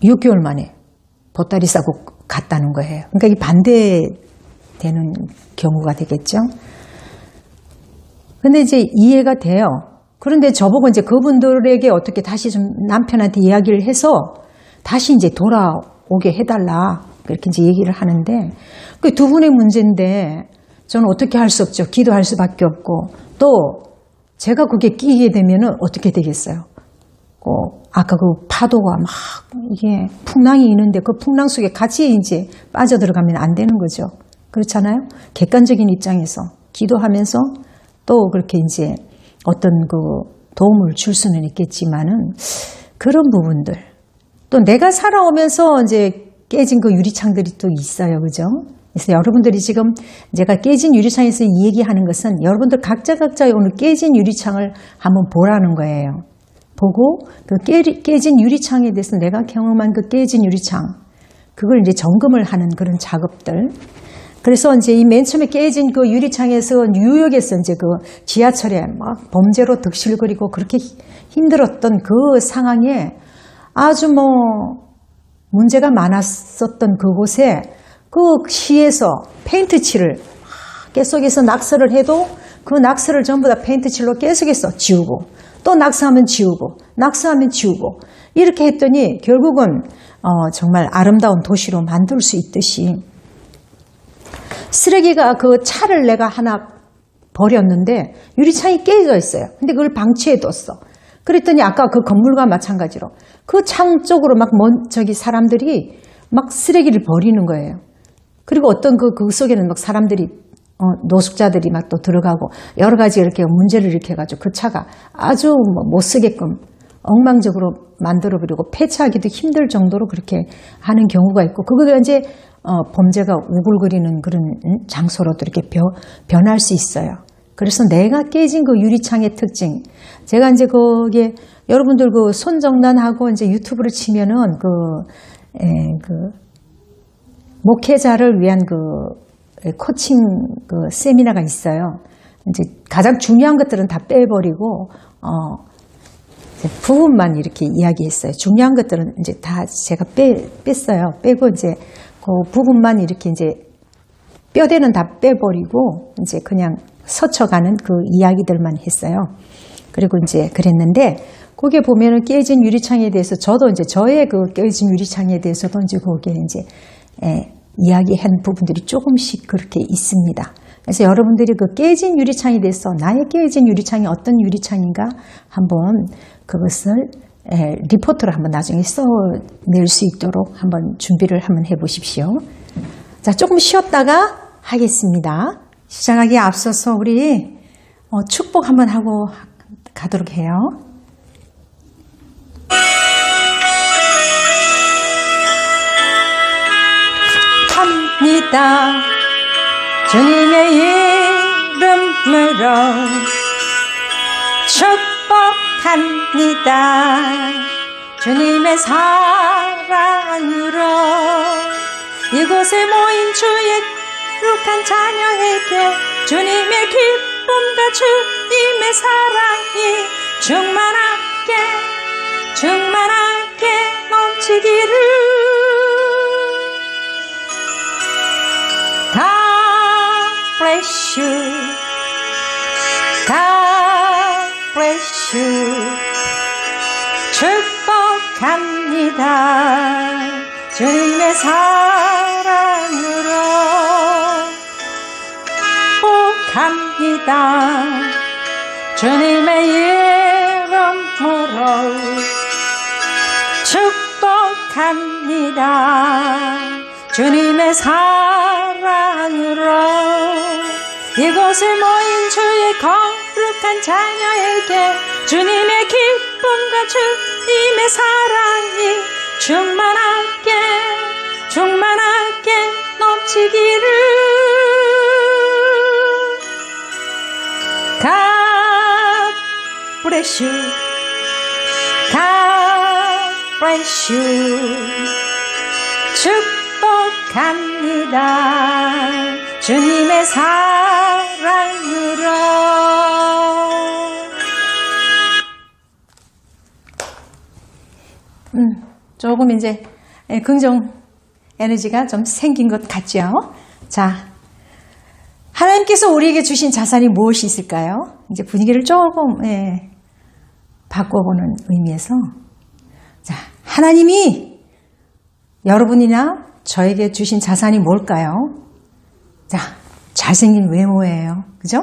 6개월 만에 보따리 싸고 갔다는 거예요. 그러니까 이 반대되는 경우가 되겠죠. 근데 이제 이해가 돼요. 그런데 저보고 이제 그분들에게 어떻게 다시 좀 남편한테 이야기를 해서 다시 이제 돌아오게 해달라. 그렇게 이제 얘기를 하는데 그 두 분의 문제인데 저는 어떻게 할 수 없죠. 기도할 수밖에 없고 또 제가 그게 끼게 되면은 어떻게 되겠어요. 아까 그 파도가 막 이게 풍랑이 있는데 그 풍랑 속에 같이 이제 빠져들어가면 안 되는 거죠. 그렇잖아요. 객관적인 입장에서 기도하면서 또 그렇게 이제 어떤 그 도움을 줄 수는 있겠지만은 그런 부분들 또 내가 살아오면서 이제 깨진 그 유리창들이 또 있어요. 그죠? 그래서 여러분들이 지금 제가 깨진 유리창에서 이 얘기하는 것은 여러분들 각자의 오늘 깨진 유리창을 한번 보라는 거예요. 보고 그 깨진 유리창에 대해서 내가 경험한 그 깨진 유리창 그걸 이제 점검을 하는 그런 작업들. 그래서 이제 이 맨 처음에 깨진 그 유리창에서 뉴욕에서 이제 그 지하철에 막 범죄로 득실거리고 그렇게 힘들었던 그 상황에 아주 문제가 많았었던 그곳에 그 시에서 페인트칠을 계속해서 낙서를 해도 그 낙서를 전부 다 페인트칠로 계속해서 지우고 또 낙서하면 지우고 낙서하면 지우고 이렇게 했더니 결국은 정말 아름다운 도시로 만들 수 있듯이 쓰레기가 그 차를 내가 하나 버렸는데 유리창이 깨져 있어요. 근데 그걸 방치해 뒀어. 그랬더니 아까 그 건물과 마찬가지로 그 창 쪽으로 막 저기 사람들이 막 쓰레기를 버리는 거예요. 그리고 어떤 그 속에는 막 사람들이 노숙자들이 막 또 들어가고 여러 가지 이렇게 문제를 일으켜가지고 그 차가 아주 못 쓰게끔 엉망적으로 만들어버리고 폐차하기도 힘들 정도로 그렇게 하는 경우가 있고 그거가 이제 범죄가 우글거리는 그런 장소로도 이렇게 변할 수 있어요. 그래서 내가 깨진 그 유리창의 특징, 제가 이제 거기에 여러분들 그 손정단하고 이제 유튜브를 치면은 목회자를 위한 코칭 세미나가 있어요. 이제 가장 중요한 것들은 다 빼버리고, 부분만 이렇게 이야기했어요. 중요한 것들은 이제 다 제가 뺐어요. 빼고 이제 그 부분만 이렇게 이제 뼈대는 다 빼버리고 이제 그냥 서쳐가는 그 이야기들만 했어요. 그리고 이제 그랬는데, 거기에 보면은 깨진 유리창에 대해서 저도 이제 저의 그 깨진 유리창에 대해서도 이제 거기에 이제 이야기한 부분들이 조금씩 그렇게 있습니다. 그래서 여러분들이 그 깨진 유리창에 대해서 나의 깨진 유리창이 어떤 유리창인가 한번 그것을 리포트로 한번 나중에 써낼 수 있도록 한번 준비를 한번 해보십시오. 자, 조금 쉬었다가 하겠습니다. 시작하기에 앞서서 우리 축복 한번 하고 가도록 해요. 합니다. 주님의 이름으로 축복합니다. 주님의 사랑으로 이곳에 모인 주의 거룩한 자녀에게 주님의 기쁨과 주님의 사랑이 충만하게 넘치기를. God bless you. God bless you. 축복합니다. 주님의 사랑으로 축복합니다. 주님의 이름으로 축복합니다. 주님의 사랑으로 이곳에 모인 주의 거룩한 자녀에게 주님의 기쁨과 주님의 사랑이 충만하게 넘치기를. God bless you. God bless you. 축복합니다. 주님의 사랑으로. 조금 이제 긍정 에너지가 좀 생긴 것 같죠? 자, 하나님께서 우리에게 주신 자산이 무엇이 있을까요? 이제 분위기를 조금 바꿔보는 의미에서, 자, 하나님이 여러분이나 저에게 주신 자산이 뭘까요? 자, 잘생긴 외모예요. 그죠?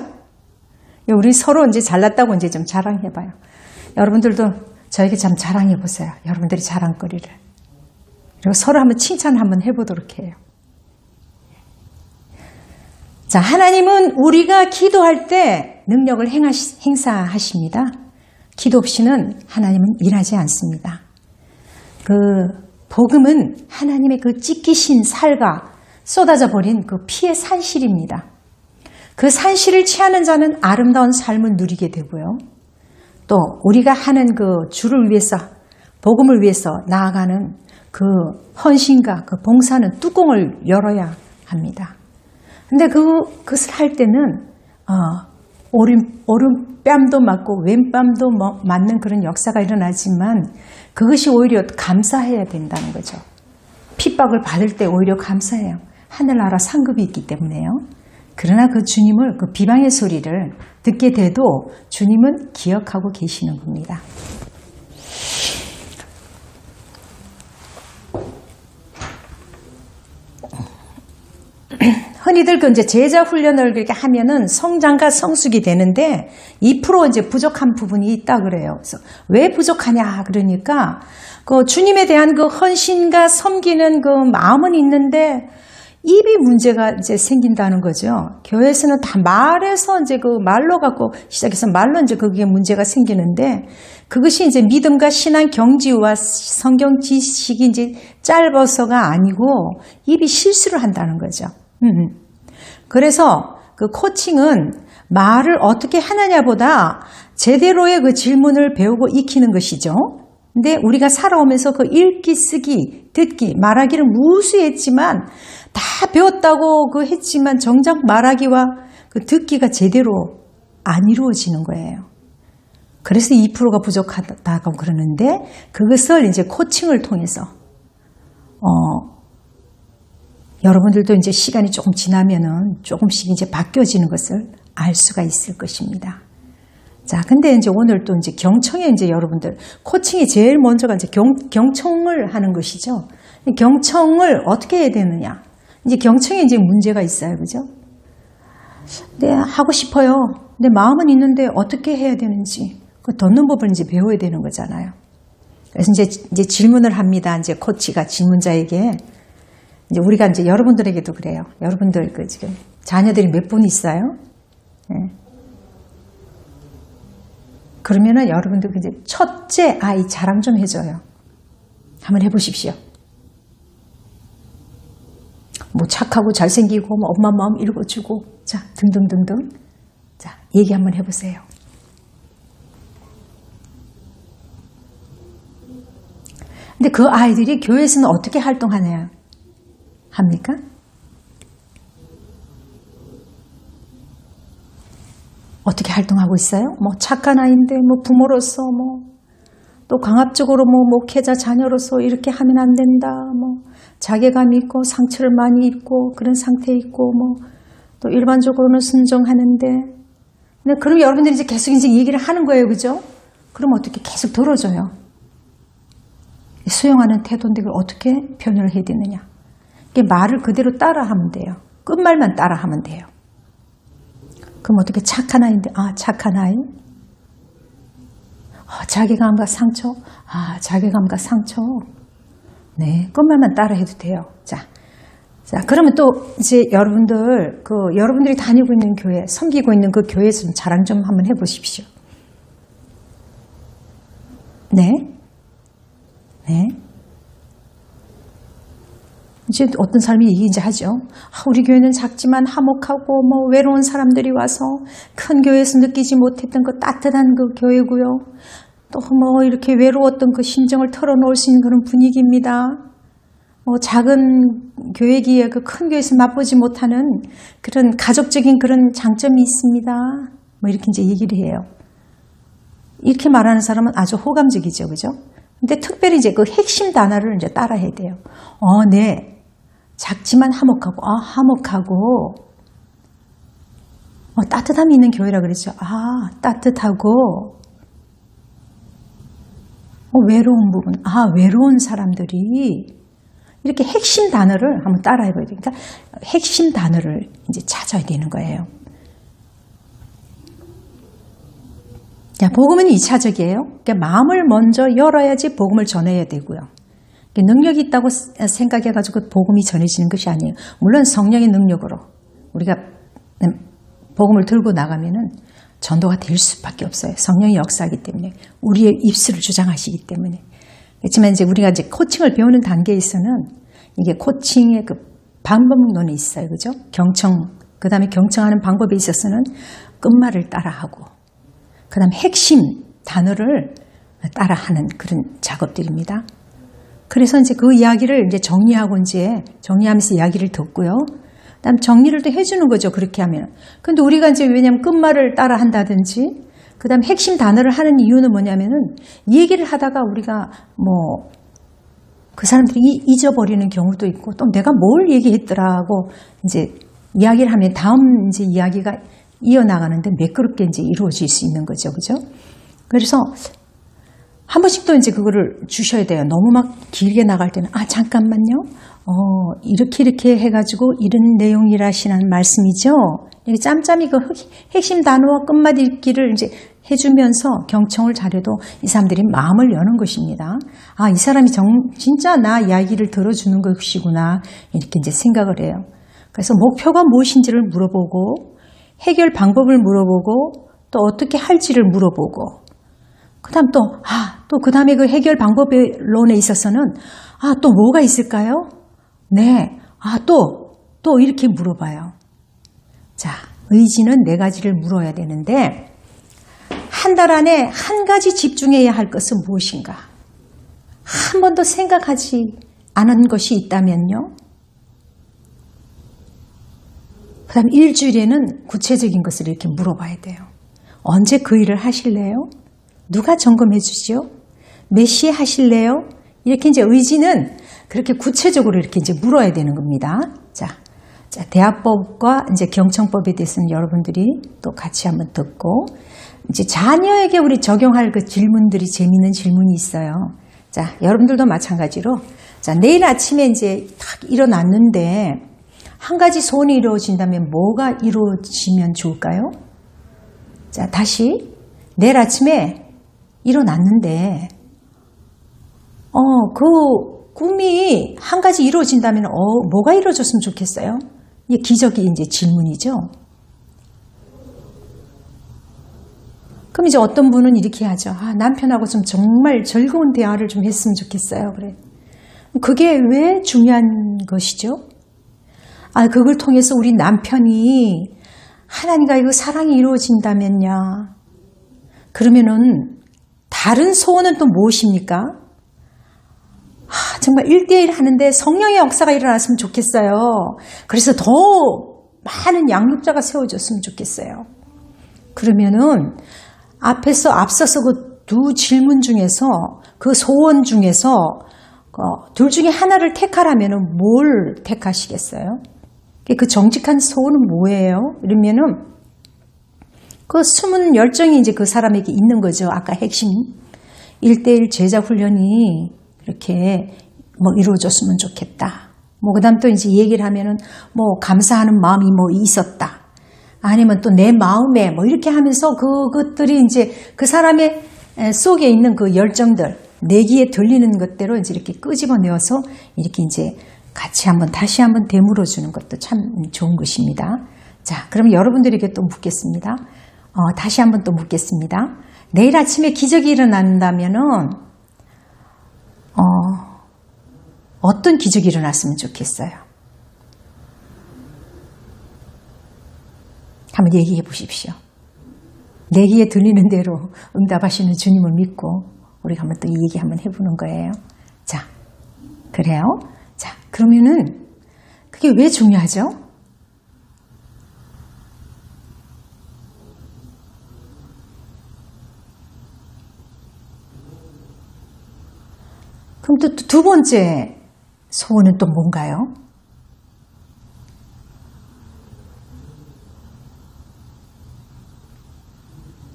우리 서로 이제 잘났다고 이제 좀 자랑해봐요. 여러분들도 저에게 참 자랑해보세요. 여러분들이 자랑거리를. 그리고 서로 한번 칭찬 한번 해보도록 해요. 자, 하나님은 우리가 기도할 때 능력을 행사하십니다. 기도 없이는 하나님은 일하지 않습니다. 그 복음은 하나님의 그 찢기신 살과 쏟아져 버린 그 피의 산실입니다. 그 산실을 취하는 자는 아름다운 삶을 누리게 되고요. 또 우리가 하는 그 주를 위해서, 복음을 위해서 나아가는 그 헌신과 그 봉사는 뚜껑을 열어야 합니다. 근데 그것을 할 때는 오른뺨도 맞고 왼뺨도 맞는 그런 역사가 일어나지만 그것이 오히려 감사해야 된다는 거죠. 핍박을 받을 때 오히려 감사해요. 하늘나라 상급이 있기 때문에요. 그러나 그 주님을, 그 비방의 소리를 듣게 돼도 주님은 기억하고 계시는 겁니다. 흔히 사람이들 그 이제 제자 훈련을 그렇게 하면은 성장과 성숙이 되는데 2% 이제 부족한 부분이 있다 그래요. 그래서 왜 부족하냐 그러니까 그 주님에 대한 그 헌신과 섬기는 그 마음은 있는데 입이 문제가 이제 생긴다는 거죠. 교회에서는 다 말해서 이제 그 말로 갖고 시작해서 말로 이제 그게 문제가 생기는데 그것이 이제 믿음과 신앙 경지와 성경 지식이 이제 짧아서가 아니고 입이 실수를 한다는 거죠. 그래서 그 코칭은 말을 어떻게 하느냐보다 제대로의 그 질문을 배우고 익히는 것이죠. 근데 우리가 살아오면서 그 읽기, 쓰기, 듣기, 말하기를 무수했지만 다 배웠다고 그 했지만 정작 말하기와 그 듣기가 제대로 안 이루어지는 거예요. 그래서 2%가 부족하다고 그러는데 그것을 이제 코칭을 통해서 여러분들도 이제 시간이 조금 지나면은 조금씩 이제 바뀌어지는 것을 알 수가 있을 것입니다. 자, 근데 이제 오늘 또 이제 경청에 이제 여러분들 코칭이 제일 먼저가 이제 경청을 하는 것이죠. 경청을 어떻게 해야 되느냐? 이제 경청에 이제 문제가 있어요, 그죠? 네, 하고 싶어요. 내 마음은 있는데 어떻게 해야 되는지 그 듣는 법을 이제 배워야 되는 거잖아요. 그래서 이제 질문을 합니다. 이제 코치가 질문자에게 이제 우리가 이제 여러분들에게도 그래요. 여러분들 그 지금 자녀들이 몇 분 있어요? 네. 그러면은 여러분들 이제 첫째 아이 자랑 좀 해줘요. 한번 해보십시오. 뭐 착하고 잘생기고 뭐 엄마 마음 읽어주고 자 등등등등 자 얘기 한번 해보세요. 근데 그 아이들이 교회에서는 어떻게 활동하나요? 합니까? 어떻게 활동하고 있어요? 뭐 착한 아이인데 뭐 부모로서 뭐 또 강압적으로 뭐 목회자 자녀로서 이렇게 하면 안 된다. 뭐 자괴감이 있고 상처를 많이 입고 그런 상태에 있고 뭐 또 일반적으로는 순종하는데 근데 그럼 여러분들이 이제 계속 이제 얘기를 하는 거예요, 그죠? 그럼 어떻게 계속 들어줘요? 수용하는 태도인데 그걸 어떻게 표현을 해야 되느냐? 이게 말을 그대로 따라하면 돼요. 끝말만 따라하면 돼요. 그럼 어떻게 착한 아이인데 아 착한 아이? 자괴감과 상처? 아 자괴감과 상처. 네, 끝말만 따라해도 돼요. 자, 그러면 또 이제 여러분들 여러분들이 다니고 있는 교회, 섬기고 있는 그 교회에서 좀 자랑 좀 한번 해보십시오. 네, 네. 이제 어떤 사람이 얘기 이제 하죠. 우리 교회는 작지만 화목하고 뭐 외로운 사람들이 와서 큰 교회에서 느끼지 못했던 그 따뜻한 그 교회고요. 또 뭐 이렇게 외로웠던 그 심정을 털어놓을 수 있는 그런 분위기입니다. 뭐 작은 교회기에 그 큰 교회에서 맛보지 못하는 그런 가족적인 그런 장점이 있습니다. 뭐 이렇게 이제 얘기를 해요. 이렇게 말하는 사람은 아주 호감적이죠, 그죠? 근데 특별히 이제 그 핵심 단어를 이제 따라해야 돼요. 네. 작지만 화목하고, 화목하고, 따뜻함이 있는 교회라 그랬죠. 따뜻하고, 외로운 부분, 외로운 사람들이, 이렇게 핵심 단어를 한번 따라해봐야 돼요. 그러니까 핵심 단어를 이제 찾아야 되는 거예요. 자, 복음은 2차적이에요. 그러니까 마음을 먼저 열어야지 복음을 전해야 되고요. 능력이 있다고 생각해가지고 복음이 전해지는 것이 아니에요. 물론 성령의 능력으로 우리가 복음을 들고 나가면은 전도가 될 수밖에 없어요. 성령의 역사이기 때문에 우리의 입술을 주장하시기 때문에. 그렇지만 이제 우리가 이제 코칭을 배우는 단계에서는 이게 코칭의 그 방법론이 있어요, 그죠? 경청, 그 다음에 경청하는 방법에 있어서는 끝말을 따라하고, 그 다음에 핵심 단어를 따라하는 그런 작업들입니다. 그래서 이제 그 이야기를 이제 정리하면서 이야기를 듣고요. 그다음 정리를 또 해주는 거죠. 그렇게 하면. 근데 우리가 이제 왜냐면 끝말을 따라 한다든지, 그다음 핵심 단어를 하는 이유는 뭐냐면은 얘기를 하다가 우리가 뭐 그 사람들이 잊어버리는 경우도 있고 또 내가 뭘 얘기했더라고 이제 이야기를 하면 다음 이제 이야기가 이어나가는데 매끄럽게 이제 이루어질 수 있는 거죠. 그죠? 그래서 한 번씩 또 이제 그거를 주셔야 돼요. 너무 막 길게 나갈 때는, 잠깐만요. 이렇게 해가지고 이런 내용이라시는 말씀이죠. 이렇게 짬짬이 그 핵심 단어와 끝마디 읽기를 이제 해주면서 경청을 잘해도 이 사람들이 마음을 여는 것입니다. 이 사람이 진짜 나 이야기를 들어주는 것이구나. 이렇게 이제 생각을 해요. 그래서 목표가 무엇인지를 물어보고, 해결 방법을 물어보고, 또 어떻게 할지를 물어보고, 그 다음 또 그 다음에 그 해결 방법론에 있어서는, 또 뭐가 있을까요? 네. 또 이렇게 물어봐요. 자, 의지는 4가지를 물어야 되는데, 한 달 안에 한 가지 집중해야 할 것은 무엇인가? 한 번도 생각하지 않은 것이 있다면요? 그 다음 일주일에는 구체적인 것을 이렇게 물어봐야 돼요. 언제 그 일을 하실래요? 누가 점검해 주시오? 몇 시에 하실래요? 이렇게 이제 의지는 그렇게 구체적으로 이렇게 이제 물어야 되는 겁니다. 자, 대화법과 이제 경청법에 대해서는 여러분들이 또 같이 한번 듣고, 이제 자녀에게 우리 적용할 그 질문들이 재미있는 질문이 있어요. 자, 여러분들도 마찬가지로, 자, 내일 아침에 이제 딱 일어났는데, 한 가지 소원이 이루어진다면 뭐가 이루어지면 좋을까요? 자, 다시, 내일 아침에 일어났는데, 그 꿈이 한 가지 이루어진다면, 뭐가 이루어졌으면 좋겠어요? 이게 기적이 이제 질문이죠. 그럼 이제 어떤 분은 이렇게 하죠. 남편하고 좀 정말 즐거운 대화를 좀 했으면 좋겠어요. 그래. 그게 왜 중요한 것이죠? 그걸 통해서 우리 남편이 하나님과 이거 사랑이 이루어진다면야. 그러면은 다른 소원은 또 무엇입니까? 정말 1대1 하는데 성령의 역사가 일어났으면 좋겠어요. 그래서 더 많은 양육자가 세워졌으면 좋겠어요. 그러면은 앞서서 그 두 질문 중에서, 그 소원 중에서 둘 중에 하나를 택하라면 뭘 택하시겠어요? 그 정직한 소원은 뭐예요? 이러면은 그 숨은 열정이 이제 그 사람에게 있는 거죠. 아까 핵심 1대1 제자 훈련이 이렇게 뭐 이루어졌으면 좋겠다. 그 다음 또 이제 얘기를 하면은 감사하는 마음이 있었다. 아니면 또 내 마음에 이렇게 하면서 그것들이 이제 그 사람의 속에 있는 그 열정들, 내 귀에 들리는 것대로 이제 이렇게 끄집어내어서 이렇게 이제 같이 다시 한번 되물어 주는 것도 참 좋은 것입니다. 자, 그럼 여러분들에게 또 묻겠습니다. 다시 한번 또 묻겠습니다. 내일 아침에 기적이 일어난다면은, 어떤 기적이 일어났으면 좋겠어요? 한번 얘기해 보십시오. 내 귀에 들리는 대로 응답하시는 주님을 믿고 우리가 한번 또 이 얘기 한번 해보는 거예요. 자, 그래요? 자, 그러면은 그게 왜 중요하죠? 그럼 또 두 번째 소원은 또 뭔가요?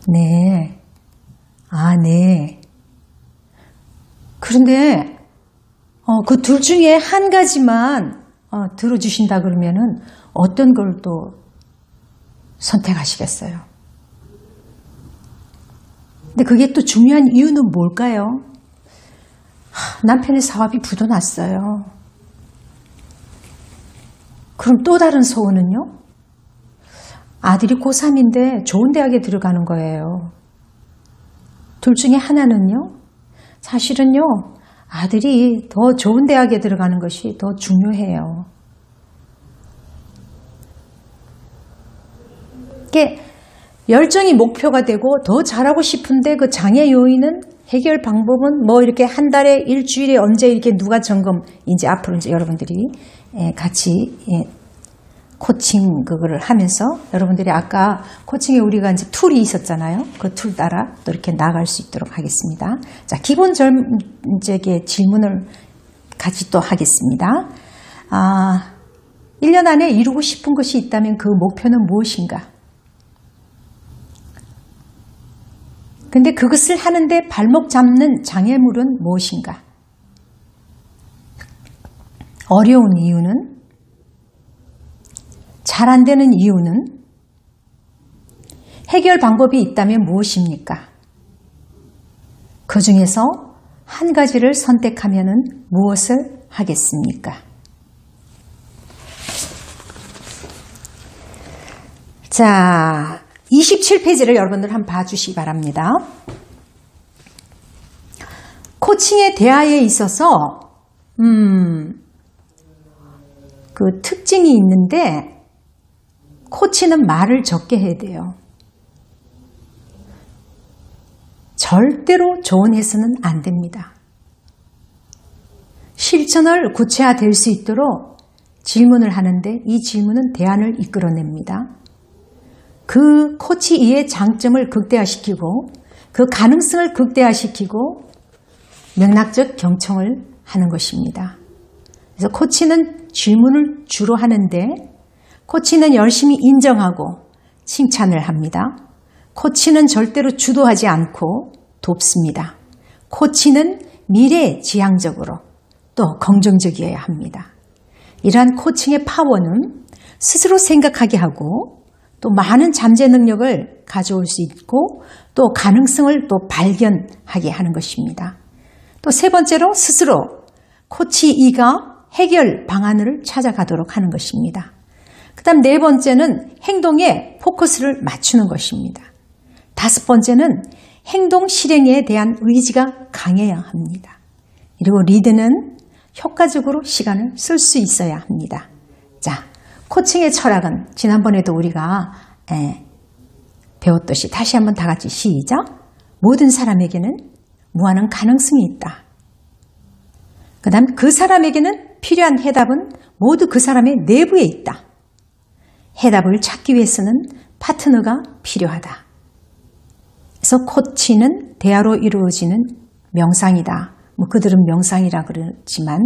네. 네. 그런데 그 둘 중에 한 가지만 들어주신다 그러면은 어떤 걸 또 선택하시겠어요? 근데 그게 또 중요한 이유는 뭘까요? 남편의 사업이 부도났어요. 그럼 또 다른 소원은요? 아들이 고3인데 좋은 대학에 들어가는 거예요. 둘 중에 하나는요? 사실은요, 아들이 더 좋은 대학에 들어가는 것이 더 중요해요. 이게 열정이 목표가 되고 더 잘하고 싶은데 그 장애 요인은 해결 방법은 이렇게 한 달에 일주일에 언제 이렇게 누가 점검, 이제 앞으로 이제 여러분들이 같이 코칭 그거를 하면서 여러분들이 아까 코칭에 우리가 이제 툴이 있었잖아요. 그 툴 따라 또 이렇게 나갈 수 있도록 하겠습니다. 자, 기본적인 질문을 같이 또 하겠습니다. 1년 안에 이루고 싶은 것이 있다면 그 목표는 무엇인가? 근데 그것을 하는데 발목 잡는 장애물은 무엇인가? 어려운 이유는, 잘 안 되는 이유는, 해결 방법이 있다면 무엇입니까? 그 중에서 한 가지를 선택하면 무엇을 하겠습니까? 자, 27페이지를 여러분들 한번 봐주시기 바랍니다. 코칭의 대화에 있어서 그 특징이 있는데, 코치는 말을 적게 해야 돼요. 절대로 조언해서는 안 됩니다. 실천을 구체화될 수 있도록 질문을 하는데, 이 질문은 대안을 이끌어냅니다. 그 코치의 장점을 극대화시키고 그 가능성을 극대화시키고 맥락적 경청을 하는 것입니다. 그래서 코치는 질문을 주로 하는데, 코치는 열심히 인정하고 칭찬을 합니다. 코치는 절대로 주도하지 않고 돕습니다. 코치는 미래지향적으로 또 긍정적이어야 합니다. 이러한 코칭의 파워는 스스로 생각하게 하고 또 많은 잠재 능력을 가져올 수 있고 또 가능성을 또 발견하게 하는 것입니다. 또 세 번째로 스스로 코치 E가 해결 방안을 찾아가도록 하는 것입니다. 그 다음 네 번째는 행동에 포커스를 맞추는 것입니다. 다섯 번째는 행동 실행에 대한 의지가 강해야 합니다. 그리고 리드는 효과적으로 시간을 쓸 수 있어야 합니다. 자, 코칭의 철학은 지난번에도 우리가 배웠듯이 다시 한번 다 같이 시작. 모든 사람에게는 무한한 가능성이 있다. 그 다음 그 사람에게는 필요한 해답은 모두 그 사람의 내부에 있다. 해답을 찾기 위해서는 파트너가 필요하다. 그래서 코치는 대화로 이루어지는 명상이다. 뭐 그들은 명상이라 그러지만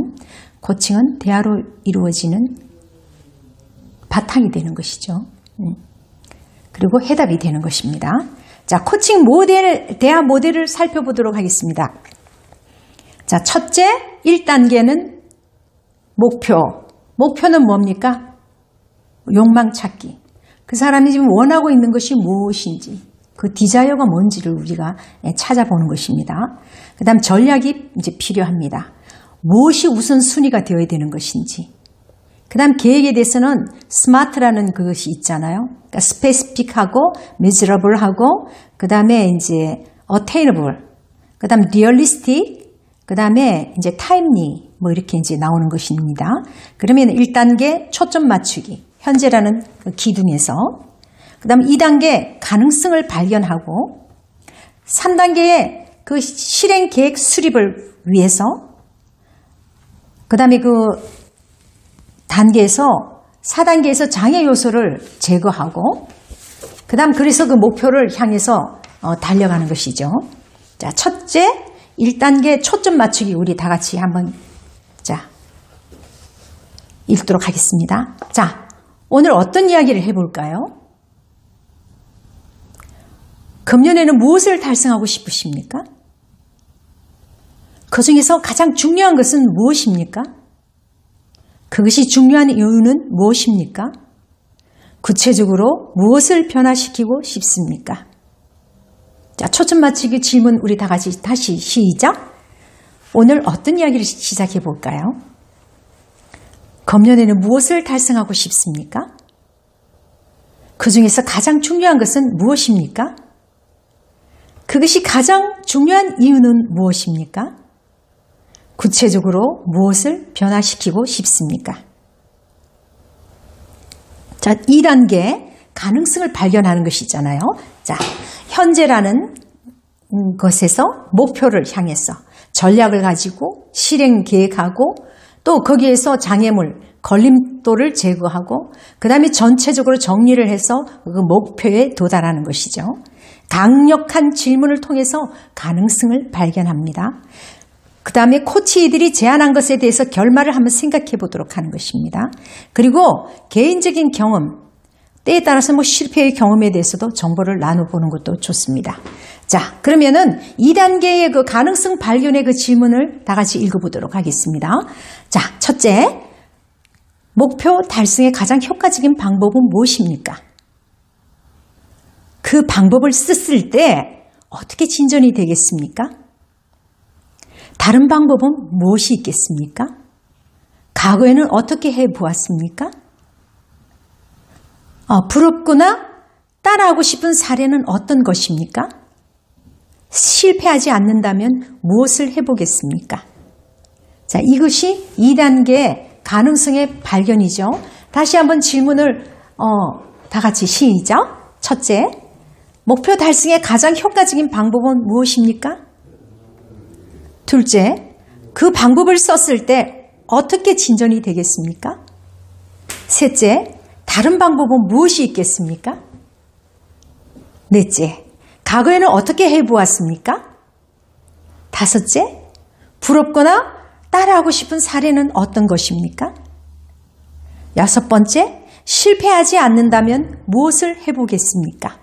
코칭은 대화로 이루어지는 바탕이 되는 것이죠. 그리고 해답이 되는 것입니다. 자, 코칭 모델, 대화 모델을 살펴보도록 하겠습니다. 자, 첫째, 1단계는 목표. 목표는 뭡니까? 욕망 찾기. 그 사람이 지금 원하고 있는 것이 무엇인지, 그 디자이어가 뭔지를 우리가 찾아보는 것입니다. 그 다음 전략이 이제 필요합니다. 무엇이 우선순위가 되어야 되는 것인지. 그 다음 계획에 대해서는 스마트라는 그것이 있잖아요. 그러니까 스페시픽하고 메저러블하고 그 다음에 이제 어테이너블, 그 다음 리얼리스틱, 그 다음에 이제 타임리 뭐 이렇게 이제 나오는 것입니다. 그러면 1단계 초점 맞추기, 현재라는 그 기둥에서, 그 다음 2단계 가능성을 발견하고 3단계의 그 실행 계획 수립을 위해서, 그 다음에 그 단계에서 4단계에서 장애 요소를 제거하고 그 다음 그래서 그 목표를 향해서 달려가는 것이죠. 자, 첫째 1단계 초점 맞추기 우리 다 같이 한번 자 읽도록 하겠습니다. 자, 오늘 어떤 이야기를 해볼까요? 금년에는 무엇을 달성하고 싶으십니까? 그 중에서 가장 중요한 것은 무엇입니까? 그것이 중요한 이유는 무엇입니까? 구체적으로 무엇을 변화시키고 싶습니까? 자, 초점 맞추기 질문 우리 다 같이 다시 시작. 오늘 어떤 이야기를 시작해 볼까요? 금년에는 무엇을 달성하고 싶습니까? 그 중에서 가장 중요한 것은 무엇입니까? 그것이 가장 중요한 이유는 무엇입니까? 구체적으로 무엇을 변화시키고 싶습니까? 자, 2단계 가능성을 발견하는 것이 있잖아요. 자, 현재라는 것에서 목표를 향해서 전략을 가지고 실행 계획하고 또 거기에서 장애물, 걸림돌을 제거하고 그 다음에 전체적으로 정리를 해서 그 목표에 도달하는 것이죠. 강력한 질문을 통해서 가능성을 발견합니다. 그 다음에 코치들이 제안한 것에 대해서 결말을 한번 생각해 보도록 하는 것입니다. 그리고 개인적인 경험 때에 따라서 실패의 경험에 대해서도 정보를 나눠보는 것도 좋습니다. 자, 그러면은 2단계의 그 가능성 발견의 그 질문을 다 같이 읽어보도록 하겠습니다. 자, 첫째, 목표 달성의 가장 효과적인 방법은 무엇입니까? 그 방법을 썼을 때 어떻게 진전이 되겠습니까? 다른 방법은 무엇이 있겠습니까? 과거에는 어떻게 해보았습니까? 부럽거나 따라하고 싶은 사례는 어떤 것입니까? 실패하지 않는다면 무엇을 해보겠습니까? 자, 이것이 2단계 가능성의 발견이죠. 다시 한번 질문을 다 같이 시작. 첫째, 목표 달성의 가장 효과적인 방법은 무엇입니까? 둘째, 그 방법을 썼을 때 어떻게 진전이 되겠습니까? 셋째, 다른 방법은 무엇이 있겠습니까? 넷째, 과거에는 어떻게 해보았습니까? 다섯째, 부럽거나 따라하고 싶은 사례는 어떤 것입니까? 여섯 번째, 실패하지 않는다면 무엇을 해보겠습니까?